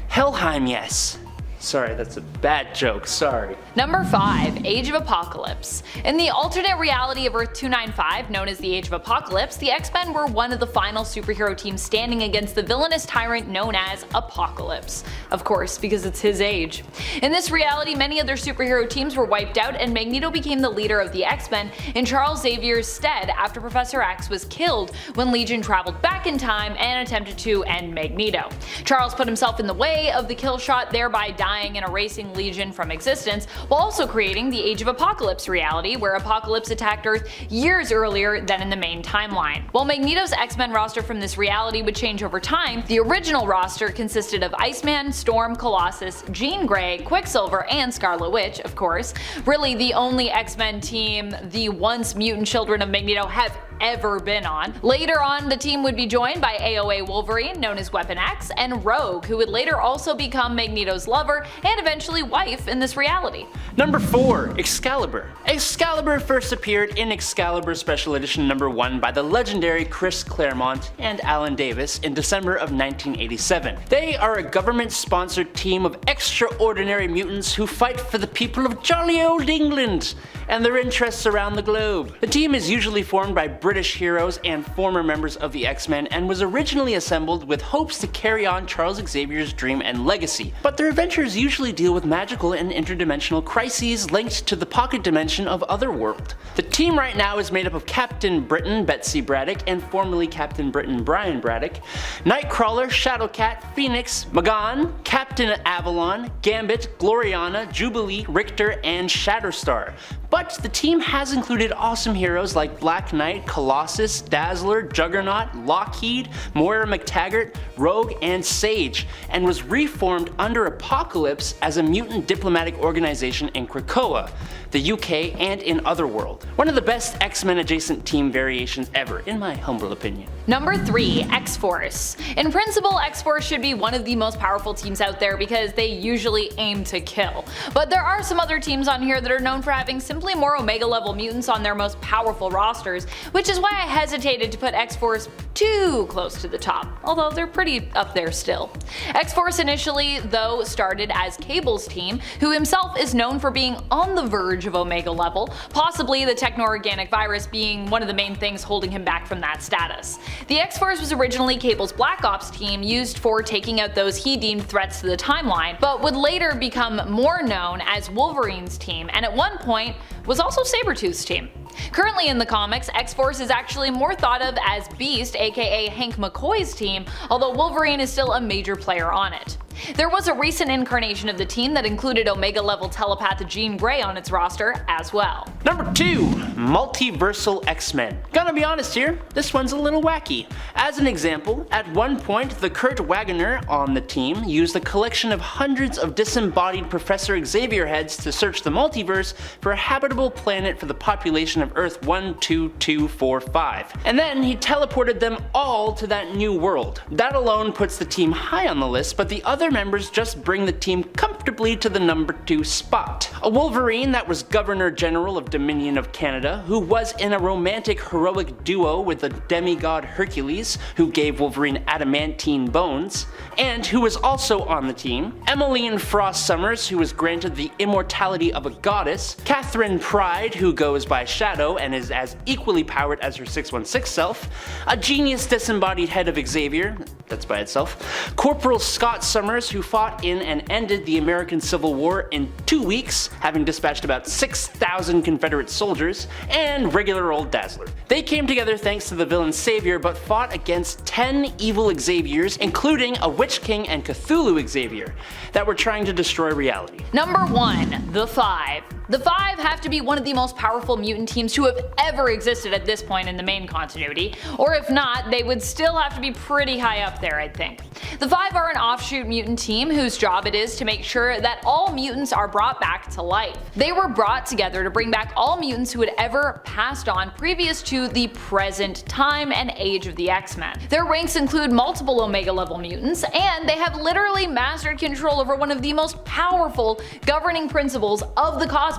Helheim, yes. Sorry, that's a bad joke, sorry. Number 5. Age of Apocalypse. In the alternate reality of Earth 295, known as the Age of Apocalypse, the X-Men were one of the final superhero teams standing against the villainous tyrant known as Apocalypse. Of course, because it's his age. In this reality, many other superhero teams were wiped out, and Magneto became the leader of the X-Men in Charles Xavier's stead after Professor X was killed when Legion traveled back in time and attempted to end Magneto. Charles put himself in the way of the kill shot, thereby dying and erasing Legion from existence, while also creating the Age of Apocalypse reality, where Apocalypse attacked Earth years earlier than in the main timeline. While Magneto's X-Men roster from this reality would change over time, the original roster consisted of Iceman, Storm, Colossus, Jean Grey, Quicksilver, and Scarlet Witch, of course. Really the only X-Men team the once mutant children of Magneto have ever been on. Later on, the team would be joined by AOA Wolverine, known as Weapon X, and Rogue, who would later also become Magneto's lover and eventually wife in this reality. Number 4. Excalibur. Excalibur first appeared in Excalibur Special Edition number 1 by the legendary Chris Claremont and Alan Davis in December of 1987. They are a government-sponsored team of extraordinary mutants who fight for the people of jolly old England and their interests around the globe. The team is usually formed by British heroes and former members of the X-Men, and was originally assembled with hopes to carry on Charles Xavier's dream and legacy, but their adventures usually deal with magical and interdimensional crises linked to the pocket dimension of Otherworld. The team right now is made up of Captain Britain Betsy Braddock and formerly Captain Britain Brian Braddock, Nightcrawler, Shadowcat, Phoenix, Magan, Captain Avalon, Gambit, Gloriana, Jubilee, Richter, and Shatterstar. But the team has included awesome heroes like Black Knight, Colossus, Dazzler, Juggernaut, Lockheed, Moira McTaggart, Rogue, and Sage, and was reformed under Apocalypse as a mutant diplomatic organization in Krakoa. the UK, and in Otherworld. One of the best X-Men adjacent team variations ever, in my humble opinion. Number 3. X-Force. In principle, X-Force should be one of the most powerful teams out there because they usually aim to kill. But there are some other teams on here that are known for having simply more Omega level mutants on their most powerful rosters, which is why I hesitated to put X-Force too close to the top, although they're pretty up there still. X-Force initially, though, started as Cable's team, who himself is known for being on the verge of Omega level, possibly the techno-organic virus being one of the main things holding him back from that status. The X-Force was originally Cable's Black Ops team, used for taking out those he deemed threats to the timeline, but would later become more known as Wolverine's team, and at one point was also Sabretooth's team. Currently in the comics, X-Force is actually more thought of as Beast, aka Hank McCoy's team, although Wolverine is still a major player on it. There was a recent incarnation of the team that included Omega level telepath Jean Grey on its roster as well. Number 2. Multiversal X-Men. Gonna be honest here, this one's a little wacky. As an example, at one point the Kurt Wagner on the team used a collection of hundreds of disembodied Professor Xavier heads to search the multiverse for a habitable planet for the population of Earth 12245. And then he teleported them all to that new world. That alone puts the team high on the list, but the other members just bring the team comfortably to the number 2 spot. A Wolverine that was Governor General of Dominion of Canada, who was in a romantic heroic duo with the demigod Hercules, who gave Wolverine adamantine bones, and who was also on the team. Emmeline Frost Summers, who was granted the immortality of a goddess. Catherine Pride, who goes by Shadow and is as equally powered as her 616 self. A genius disembodied head of Xavier, that's by itself. Corporal Scott Summers, who fought in and ended the American Civil War in 2 weeks, having dispatched about 6,000 Confederate soldiers, and regular old Dazzler. They came together thanks to the villain Savior, but fought against 10 evil Xaviers, including a Witch King and Cthulhu Xavier, that were trying to destroy reality. Number 1. The Five. The Five have to be one of the most powerful mutant teams to have ever existed at this point in the main continuity, or if not, they would still have to be pretty high up there, I'd think. The Five are an offshoot mutant team whose job it is to make sure that all mutants are brought back to life. They were brought together to bring back all mutants who had ever passed on previous to the present time and age of the X-Men. Their ranks include multiple Omega level mutants, and they have literally mastered control over one of the most powerful governing principles of the cosmos,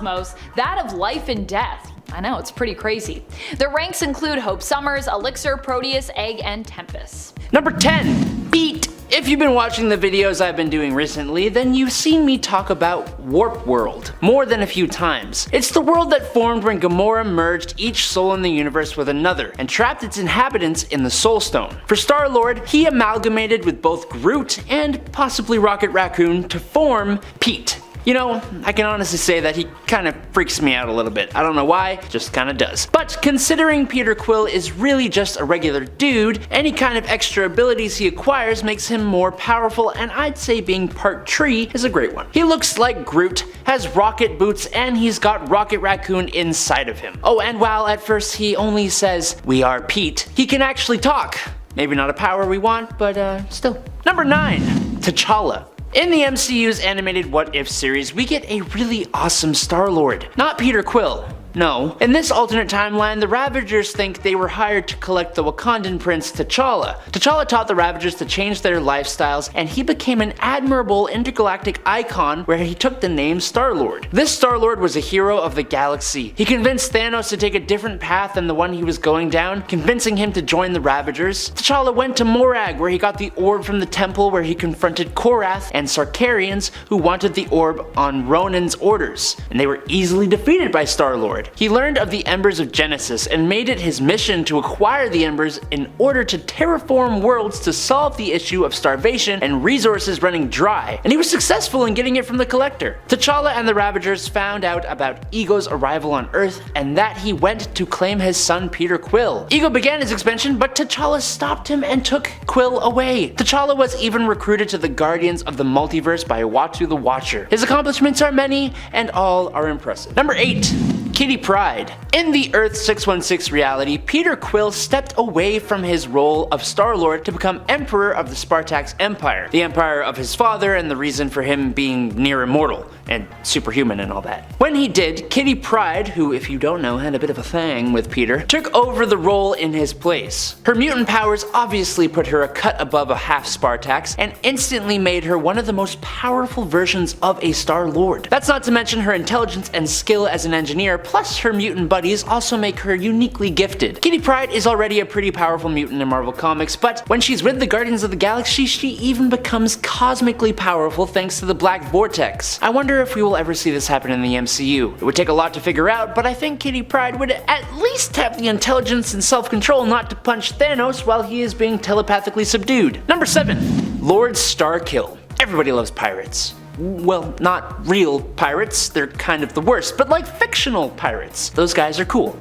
that of life and death. I know, it's pretty crazy. Their ranks include Hope Summers, Elixir, Proteus, Egg, and Tempest. Number 10. Beat. If you've been watching the videos I've been doing recently, then you've seen me talk about Warp World more than a few times. It's the world that formed when Gamora merged each soul in the universe with another and trapped its inhabitants in the Soul Stone. For Star-Lord, he amalgamated with both Groot and possibly Rocket Raccoon to form Pete. You know, I can honestly say that he kind of freaks me out a little bit. I don't know why, just kinda does. But considering Peter Quill is really just a regular dude, any kind of extra abilities he acquires makes him more powerful, and I'd say being part tree is a great one. He looks like Groot, has rocket boots, and he's got Rocket Raccoon inside of him. Oh, and while at first he only says, "We are Pete," he can actually talk. Maybe not a power we want, but still. Number 9. T'Challa. In the MCU's animated What If series, we get a really awesome Star-Lord. Not Peter Quill. No. In this alternate timeline, the Ravagers think they were hired to collect the Wakandan prince T'Challa. T'Challa taught the Ravagers to change their lifestyles, and he became an admirable intergalactic icon where he took the name Star-Lord. This Star-Lord was a hero of the galaxy. He convinced Thanos to take a different path than the one he was going down, convincing him to join the Ravagers. T'Challa went to Morag, where he got the orb from the temple, where he confronted Korath and Sarkarians, who wanted the orb on Ronan's orders, and they were easily defeated by Star-Lord. He learned of the Embers of Genesis and made it his mission to acquire the Embers in order to terraform worlds to solve the issue of starvation and resources running dry, and he was successful in getting it from the Collector. T'Challa and the Ravagers found out about Ego's arrival on Earth and that he went to claim his son Peter Quill. Ego began his expansion, but T'Challa stopped him and took Quill away. T'Challa was even recruited to the Guardians of the Multiverse by Uatu the Watcher. His accomplishments are many, and all are impressive. Number 8. Kitty Pryde. In the Earth 616 reality, Peter Quill stepped away from his role of Star-Lord to become Emperor of the Spartax Empire, the empire of his father and the reason for him being near immortal and superhuman and all that. When he did, Kitty Pryde, who if you don't know had a bit of a thing with Peter, took over the role in his place. Her mutant powers obviously put her a cut above a half Spartax and instantly made her one of the most powerful versions of a Star-Lord. That's not to mention her intelligence and skill as an engineer, plus her mutant buddies also make her uniquely gifted. Kitty Pryde is already a pretty powerful mutant in Marvel Comics, but when she's with the Guardians of the Galaxy, she even becomes cosmically powerful thanks to the Black Vortex. I wonder if we will ever see this happen in the MCU. It would take a lot to figure out, but I think Kitty Pryde would at least have the intelligence and self-control not to punch Thanos while he is being telepathically subdued. Number 7. Lord Starkill. Everybody loves pirates. Well, not real pirates, they're kind of the worst, but like fictional pirates. Those guys are cool.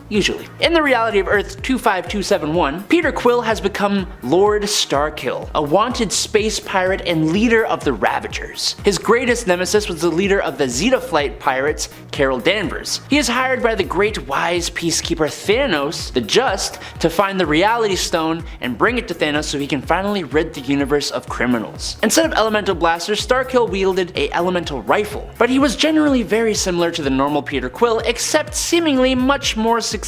Usually. In the reality of Earth 25271, Peter Quill has become Lord Starkill, a wanted space pirate and leader of the Ravagers. His greatest nemesis was the leader of the Zeta Flight pirates, Carol Danvers. He is hired by the great wise peacekeeper Thanos, the Just, to find the Reality Stone and bring it to Thanos so he can finally rid the universe of criminals. Instead of elemental blasters, Starkill wielded a elemental rifle, but he was generally very similar to the normal Peter Quill, except seemingly much more successful.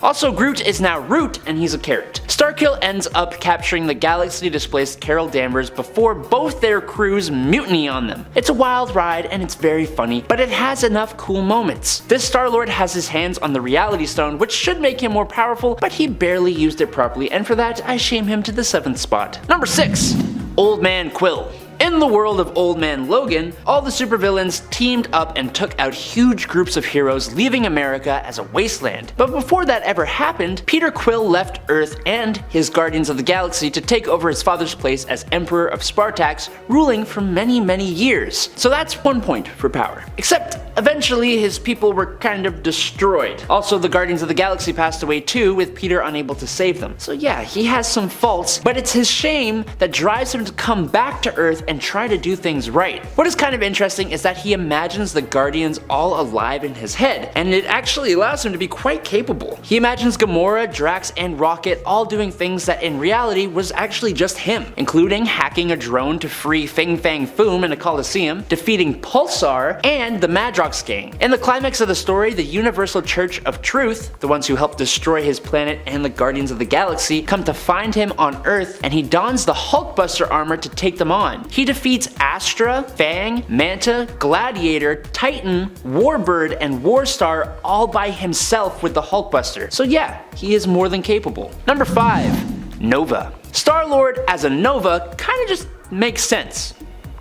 Also, Groot is now Root, and he's a carrot. Starkill ends up capturing the galaxy-displaced Carol Danvers before both their crews mutiny on them. It's a wild ride, and it's very funny, but it has enough cool moments. This Star-Lord has his hands on the Reality Stone, which should make him more powerful, but he barely used it properly, and for that, I shame him to the 7th spot. Number 6. Old Man Quill. In the world of Old Man Logan, all the supervillains teamed up and took out huge groups of heroes, leaving America as a wasteland. But before that ever happened, Peter Quill left Earth and his Guardians of the Galaxy to take over his father's place as Emperor of Spartax, ruling for many years. So that's 1 point for power. Except, eventually his people were kind of destroyed. Also, the Guardians of the Galaxy passed away too, with Peter unable to save them. So yeah, he has some faults, but it's his shame that drives him to come back to Earth and try to do things right. What is kind of interesting is that he imagines the Guardians all alive in his head, and it actually allows him to be quite capable. He imagines Gamora, Drax, and Rocket all doing things that in reality was actually just him, including hacking a drone to free Fin Fang Foom in a coliseum, defeating Pulsar, and the Madrox gang. In the climax of the story, the Universal Church of Truth, the ones who helped destroy his planet and the Guardians of the Galaxy, come to find him on Earth, and he dons the Hulkbuster armor to take them on. He defeats Astra, Fang, Manta, Gladiator, Titan, Warbird, and Warstar all by himself with the Hulkbuster. So yeah, he is more than capable. Number 5. Nova. Star-Lord as a Nova kinda just makes sense.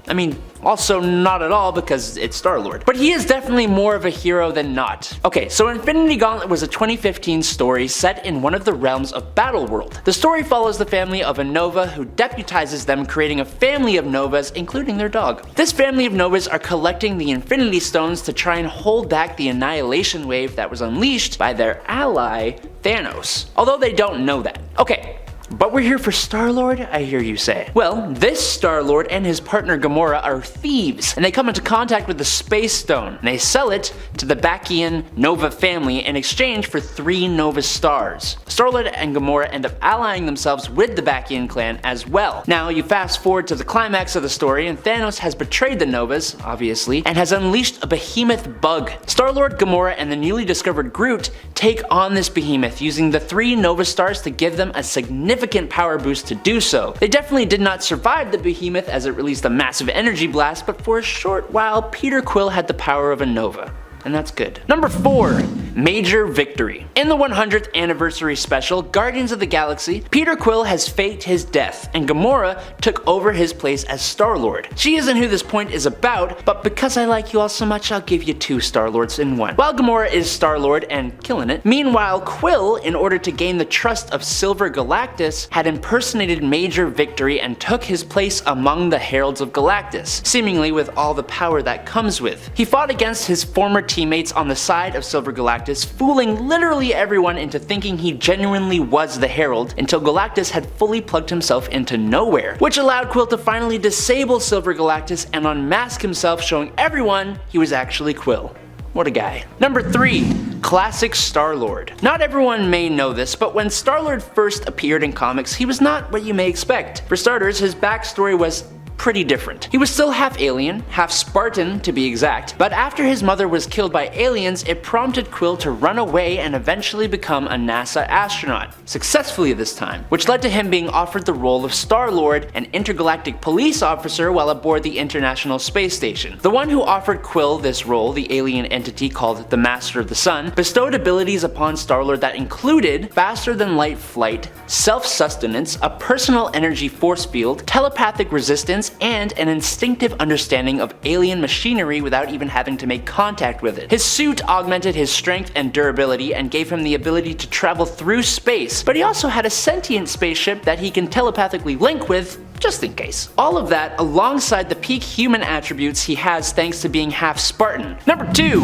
I mean, also not at all because it's Star-Lord. But he is definitely more of a hero than not. Okay, so Infinity Gauntlet was a 2015 story set in one of the realms of Battleworld. The story follows the family of a Nova who deputizes them, creating a family of Novas, including their dog. This family of Novas are collecting the Infinity Stones to try and hold back the annihilation wave that was unleashed by their ally, Thanos. Although they don't know that. Okay. But we're here for Star-Lord, I hear you say. Well, this Star-Lord and his partner Gamora are thieves, and they come into contact with the Space Stone, and they sell it to the Bakian Nova family in exchange for 3 Nova stars. Star-Lord and Gamora end up allying themselves with the Bakian clan as well. Now, you fast forward to the climax of the story, and Thanos has betrayed the Novas, obviously, and has unleashed a behemoth bug. Star-Lord, Gamora, and the newly discovered Groot take on this behemoth, using the 3 Nova stars to give them a significant power boost to do so. They definitely did not survive the behemoth as it released a massive energy blast, but for a short while, Peter Quill had the power of a Nova. And that's good. Number 4. Major Victory. In the 100th anniversary special, Guardians of the Galaxy, Peter Quill has faked his death, and Gamora took over his place as Star-Lord. She isn't who this point is about, but because I like you all so much, I'll give you 2 Star-Lords in one. While Gamora is Star-Lord and killing it, meanwhile Quill, in order to gain the trust of Silver Galactus, had impersonated Major Victory and took his place among the Heralds of Galactus, seemingly with all the power that comes with. He fought against his former teammates on the side of Silver Galactus, fooling literally everyone into thinking he genuinely was the Herald until Galactus had fully plugged himself into nowhere, which allowed Quill to finally disable Silver Galactus and unmask himself, showing everyone he was actually Quill. What a guy. Number 3. Classic Star-Lord. Not everyone may know this, but when Star-Lord first appeared in comics, he was not what you may expect. For starters, his backstory was pretty different. He was still half alien, half Spartan to be exact, but after his mother was killed by aliens, it prompted Quill to run away and eventually become a NASA astronaut, successfully this time, which led to him being offered the role of Star-Lord, an intergalactic police officer while aboard the International Space Station. The one who offered Quill this role, the alien entity called the Master of the Sun, bestowed abilities upon Star-Lord that included faster-than-light flight, self-sustenance, a personal energy force field, telepathic resistance, and an instinctive understanding of alien machinery without even having to make contact with it. His suit augmented his strength and durability and gave him the ability to travel through space, but he also had a sentient spaceship that he can telepathically link with, just in case. All of that alongside the peak human attributes he has thanks to being half Spartan. Number 2.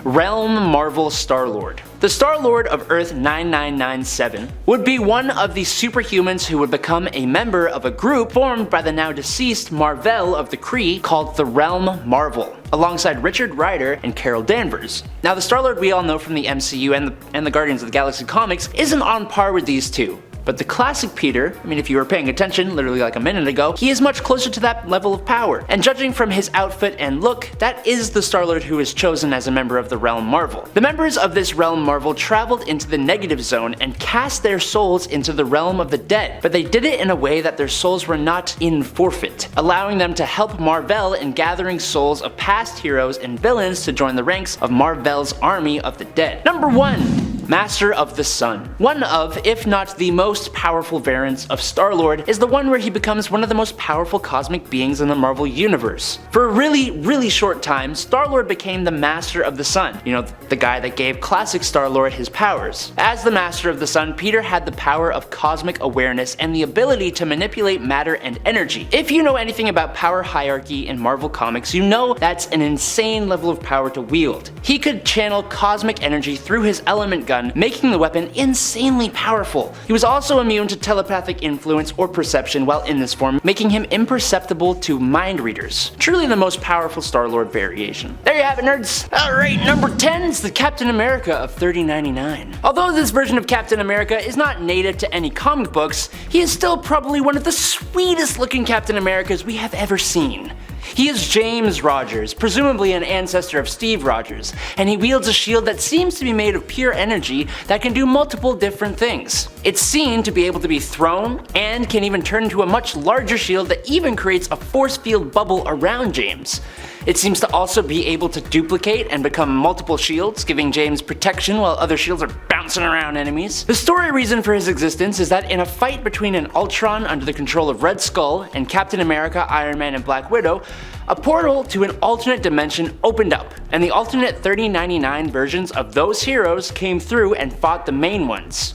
Realm Marvel Star-Lord. The Star-Lord of Earth 9997 would be one of the superhumans who would become a member of a group formed by the now deceased Mar-Vell of the Kree called the Realm Marvel, alongside Richard Rider and Carol Danvers. Now the Star-Lord we all know from the MCU and the Guardians of the Galaxy comics isn't on par with these two. But the classic Peter, if you were paying attention literally like a minute ago, he is much closer to that level of power. And judging from his outfit and look, that is the Star-Lord who is chosen as a member of the Realm Marvel. The members of this Realm Marvel traveled into the negative zone and cast their souls into the realm of the dead, but they did it in a way that their souls were not in forfeit, allowing them to help Mar-Vell in gathering souls of past heroes and villains to join the ranks of Mar-Vell's army of the dead. Number 1. Master of the Sun. One of, if not the most powerful variants of Star-Lord, is the one where he becomes one of the most powerful cosmic beings in the Marvel Universe. For a really short time, Star-Lord became the Master of the Sun, the guy that gave classic Star-Lord his powers. As the Master of the Sun, Peter had the power of cosmic awareness and the ability to manipulate matter and energy. If you know anything about power hierarchy in Marvel Comics, you know that's an insane level of power to wield. He could channel cosmic energy through his element gun, making the weapon insanely powerful. He was also immune to telepathic influence or perception while in this form, making him imperceptible to mind readers. Truly the most powerful Star-Lord variation. There you have it, nerds! Alright, number 10 is the Captain America of 3099. Although this version of Captain America is not native to any comic books, he is still probably one of the sweetest looking Captain Americas we have ever seen. He is James Rogers, presumably an ancestor of Steve Rogers, and he wields a shield that seems to be made of pure energy that can do multiple different things. It's seen to be able to be thrown, and can even turn into a much larger shield that even creates a force field bubble around James. It seems to also be able to duplicate and become multiple shields, giving James protection while other shields are bouncing around enemies. The story reason for his existence is that in a fight between an Ultron under the control of Red Skull and Captain America, Iron Man, and Black Widow, a portal to an alternate dimension opened up, and the alternate 3099 versions of those heroes came through and fought the main ones.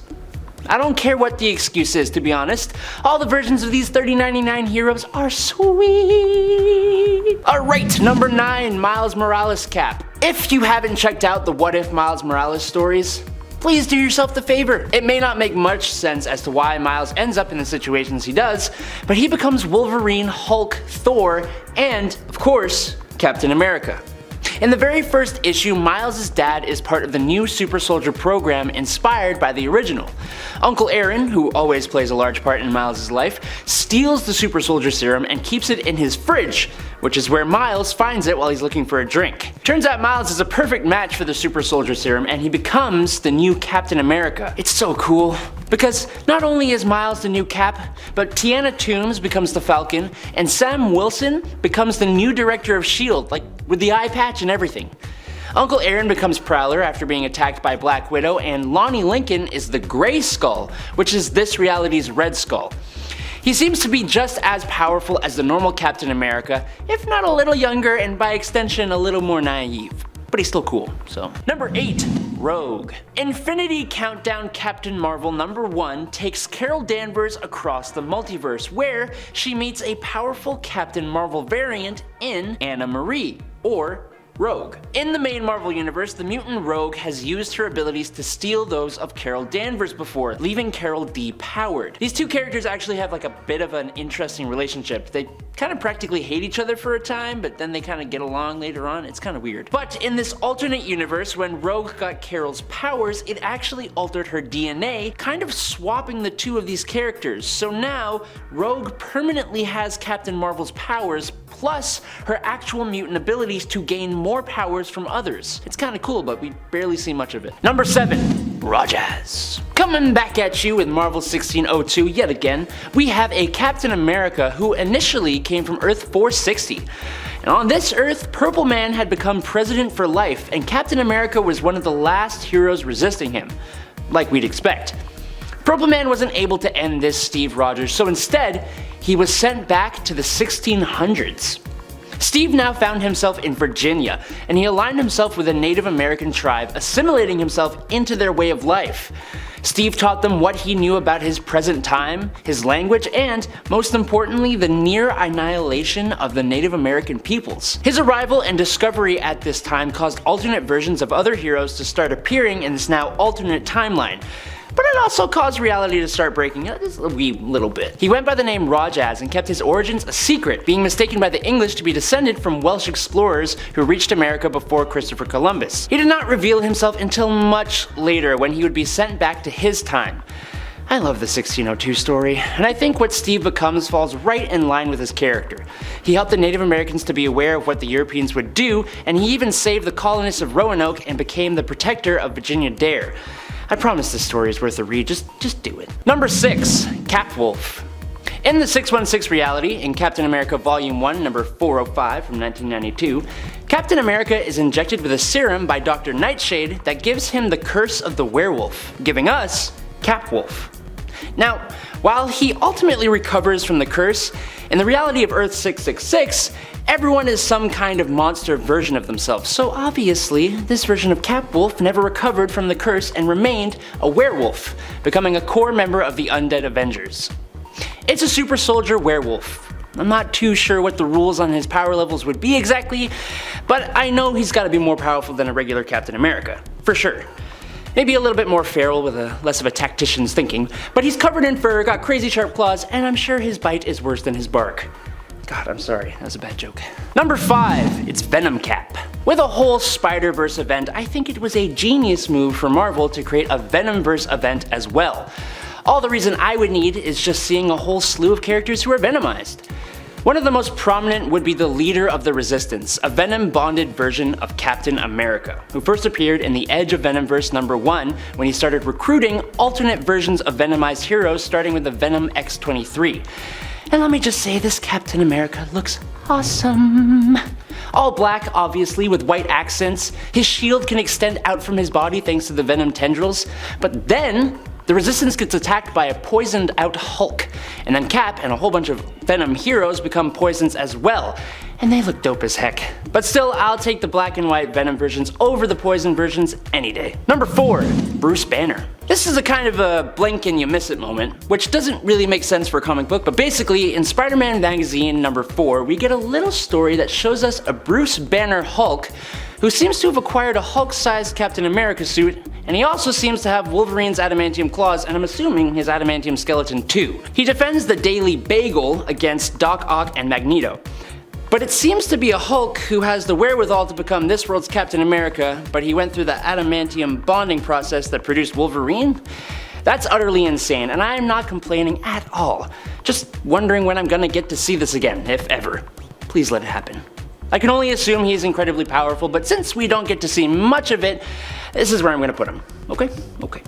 I don't care what the excuse is, to be honest. All the versions of these 3099 heroes are sweet. Alright, number 9, Miles Morales Cap. If you haven't checked out the What If Miles Morales stories, please do yourself the favor. It may not make much sense as to why Miles ends up in the situations he does, but he becomes Wolverine, Hulk, Thor, and, of course, Captain America. In the very first issue, Miles' dad is part of the new Super Soldier program inspired by the original. Uncle Aaron, who always plays a large part in Miles' life, steals the Super Soldier serum and keeps it in his fridge, which is where Miles finds it while he's looking for a drink. Turns out Miles is a perfect match for the Super Soldier serum, and he becomes the new Captain America. It's so cool. Because not only is Miles the new Cap, but Tiana Toombs becomes the Falcon, and Sam Wilson becomes the new director of S.H.I.E.L.D., like with the eye patch and everything. Uncle Aaron becomes Prowler after being attacked by Black Widow, and Lonnie Lincoln is the Grey Skull, which is this reality's Red Skull. He seems to be just as powerful as the normal Captain America, if not a little younger and by extension a little more naive. But he's still cool, so. Number 8, Rogue. Infinity Countdown Captain Marvel number 1 takes Carol Danvers across the multiverse, where she meets a powerful Captain Marvel variant in Anna Marie, or Rogue. In the main Marvel universe, the mutant Rogue has used her abilities to steal those of Carol Danvers before, leaving Carol depowered. These two characters actually have like a bit of an interesting relationship. They kind of practically hate each other for a time, but then they kind of get along later on. It's kind of weird. But in this alternate universe, when Rogue got Carol's powers, it actually altered her DNA, kind of swapping the two of these characters. So now, Rogue permanently has Captain Marvel's powers, plus her actual mutant abilities to gain more powers from others. It's kinda cool, but we barely see much of it. Number 7. Rogers. Coming back at you with Marvel 1602 yet again, we have a Captain America who initially came from Earth 460. And on this Earth, Purple Man had become president for life, and Captain America was one of the last heroes resisting him, like we'd expect. Purple Man wasn't able to end this Steve Rogers, so instead, he was sent back to the 1600s. Steve now found himself in Virginia, and he aligned himself with a Native American tribe, assimilating himself into their way of life. Steve taught them what he knew about his present time, his language, and, most importantly, the near annihilation of the Native American peoples. His arrival and discovery at this time caused alternate versions of other heroes to start appearing in this now alternate timeline. But it also caused reality to start breaking just a wee little bit. He went by the name Rogers and kept his origins a secret, being mistaken by the English to be descended from Welsh explorers who reached America before Christopher Columbus. He did not reveal himself until much later, when he would be sent back to his time. I love the 1602 story, and I think what Steve becomes falls right in line with his character. He helped the Native Americans to be aware of what the Europeans would do, and he even saved the colonists of Roanoke and became the protector of Virginia Dare. I promise this story is worth a read, just do it. Number 6. Cap Wolf. In the 616 reality, in Captain America Volume 1, number 405 from 1992, Captain America is injected with a serum by Dr. Nightshade that gives him the curse of the werewolf, giving us Cap Wolf. Now, while he ultimately recovers from the curse, in the reality of Earth 666, everyone is some kind of monster version of themselves, so obviously, this version of Cap Wolf never recovered from the curse and remained a werewolf, becoming a core member of the Undead Avengers. It's a super soldier werewolf. I'm not too sure what the rules on his power levels would be exactly, but I know he's gotta be more powerful than a regular Captain America, for sure. Maybe a little bit more feral with less of a tactician's thinking, but he's covered in fur, got crazy sharp claws, and I'm sure his bite is worse than his bark. God, I'm sorry, that was a bad joke. Number 5, it's Venom Cap. With a whole Spider-Verse event, I think it was a genius move for Marvel to create a Venomverse event as well. All the reason I would need is just seeing a whole slew of characters who are Venomized. One of the most prominent would be the leader of the Resistance, a Venom-bonded version of Captain America, who first appeared in the Edge of Venomverse number 1 when he started recruiting alternate versions of Venomized heroes, starting with the Venom X-23. And let me just say, this Captain America looks awesome. All black, obviously, with white accents. His shield can extend out from his body thanks to the Venom tendrils, but then the Resistance gets attacked by a poisoned out Hulk, and then Cap and a whole bunch of Venom heroes become poisons as well, and they look dope as heck. But still, I'll take the black and white Venom versions over the poison versions any day. Number 4, Bruce Banner. This is a kind of a blink and you miss it moment, which doesn't really make sense for a comic book, but basically in Spider-Man Magazine number 4, we get a little story that shows us a Bruce Banner Hulk who seems to have acquired a Hulk-sized Captain America suit, and he also seems to have Wolverine's adamantium claws, and I'm assuming his adamantium skeleton too. He defends the Daily Bagel against Doc Ock and Magneto. But it seems to be a Hulk who has the wherewithal to become this world's Captain America, but he went through the adamantium bonding process that produced Wolverine? That's utterly insane, and I am not complaining at all. Just wondering when I'm gonna get to see this again, if ever. Please let it happen. I can only assume he's incredibly powerful, but since we don't get to see much of it, this is where I'm gonna put him. Okay?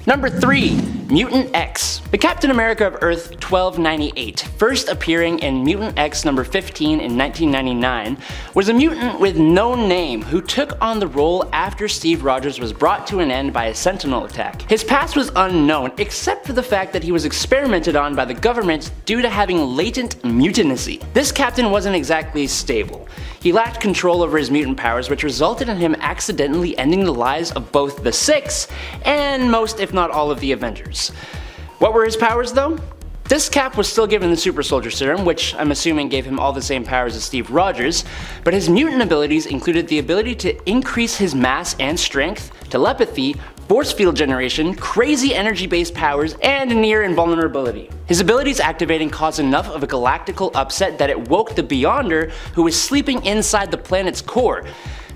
Number 3, Mutant X. The Captain America of Earth 1298, first appearing in Mutant X number 15 in 1999, was a mutant with no name who took on the role after Steve Rogers was brought to an end by a Sentinel attack. His past was unknown, except for the fact that he was experimented on by the government due to having latent mutanacy. This captain wasn't exactly stable. He lacked control over his mutant powers, which resulted in him accidentally ending the lives of both the Six and most, if not all, of the Avengers. What were his powers though? This Cap was still given the Super Soldier Serum, which I'm assuming gave him all the same powers as Steve Rogers, but his mutant abilities included the ability to increase his mass and strength, telepathy, force field generation, crazy energy-based powers, and near invulnerability. His abilities activating caused enough of a galactical upset that it woke the Beyonder, who was sleeping inside the planet's core.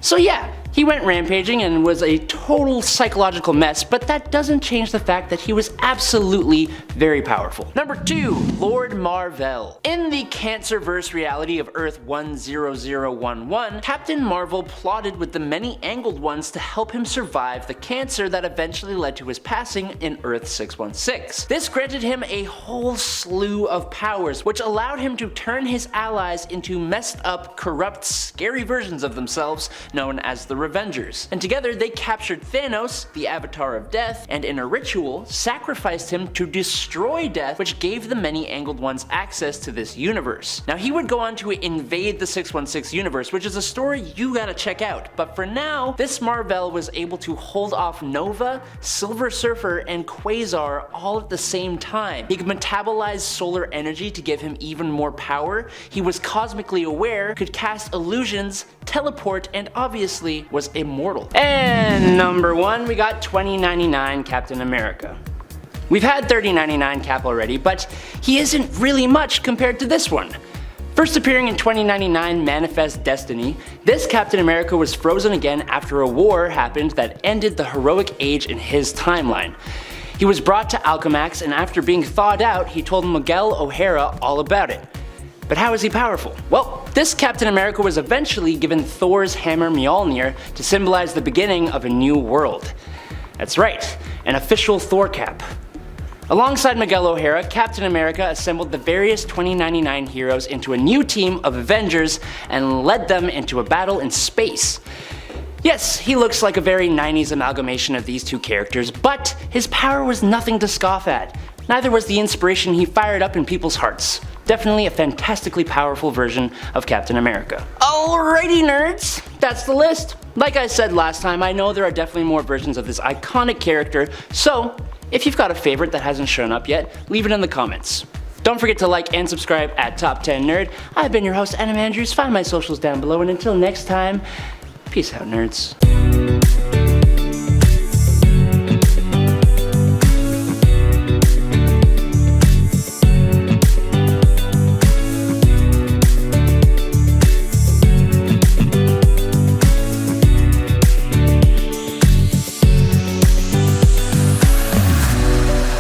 So yeah, he went rampaging and was a total psychological mess, but that doesn't change the fact that he was absolutely very powerful. Number 2, Lord Mar-Vell. In the Cancerverse reality of Earth 10011, Captain Marvel plotted with the many angled ones to help him survive the cancer that eventually led to his passing in Earth 616. This granted him a whole slew of powers, which allowed him to turn his allies into messed up, corrupt, scary versions of themselves known as the Revengers. And together they captured Thanos, the Avatar of Death, and in a ritual, sacrificed him to destroy Death, which gave the many angled ones access to this universe. Now he would go on to invade the 616 universe, which is a story you gotta check out, but for now, this Mar-Vell was able to hold off Nova, Silver Surfer, and Quasar all at the same time. He could metabolize solar energy to give him even more power, he was cosmically aware, could cast illusions, teleport, and obviously was immortal. And number 1, we got 2099 Captain America. We've had 3099 Cap already, but he isn't really much compared to this one. First appearing in 2099 Manifest Destiny, this Captain America was frozen again after a war happened that ended the heroic age in his timeline. He was brought to Alchemax, and after being thawed out, he told Miguel O'Hara all about it. But how is he powerful? Well, this Captain America was eventually given Thor's hammer Mjolnir to symbolize the beginning of a new world. That's right, an official Thor cap. Alongside Miguel O'Hara, Captain America assembled the various 2099 heroes into a new team of Avengers and led them into a battle in space. Yes, he looks like a very 90s amalgamation of these two characters, but his power was nothing to scoff at. Neither was the inspiration he fired up in people's hearts. Definitely a fantastically powerful version of Captain America. Alrighty nerds, that's the list. Like I said last time, I know there are definitely more versions of this iconic character, so if you've got a favorite that hasn't shown up yet, leave it in the comments. Don't forget to like and subscribe at Top 10 Nerd. I've been your host, Adam Andrews. Find my socials down below, and until next time, peace out, nerds.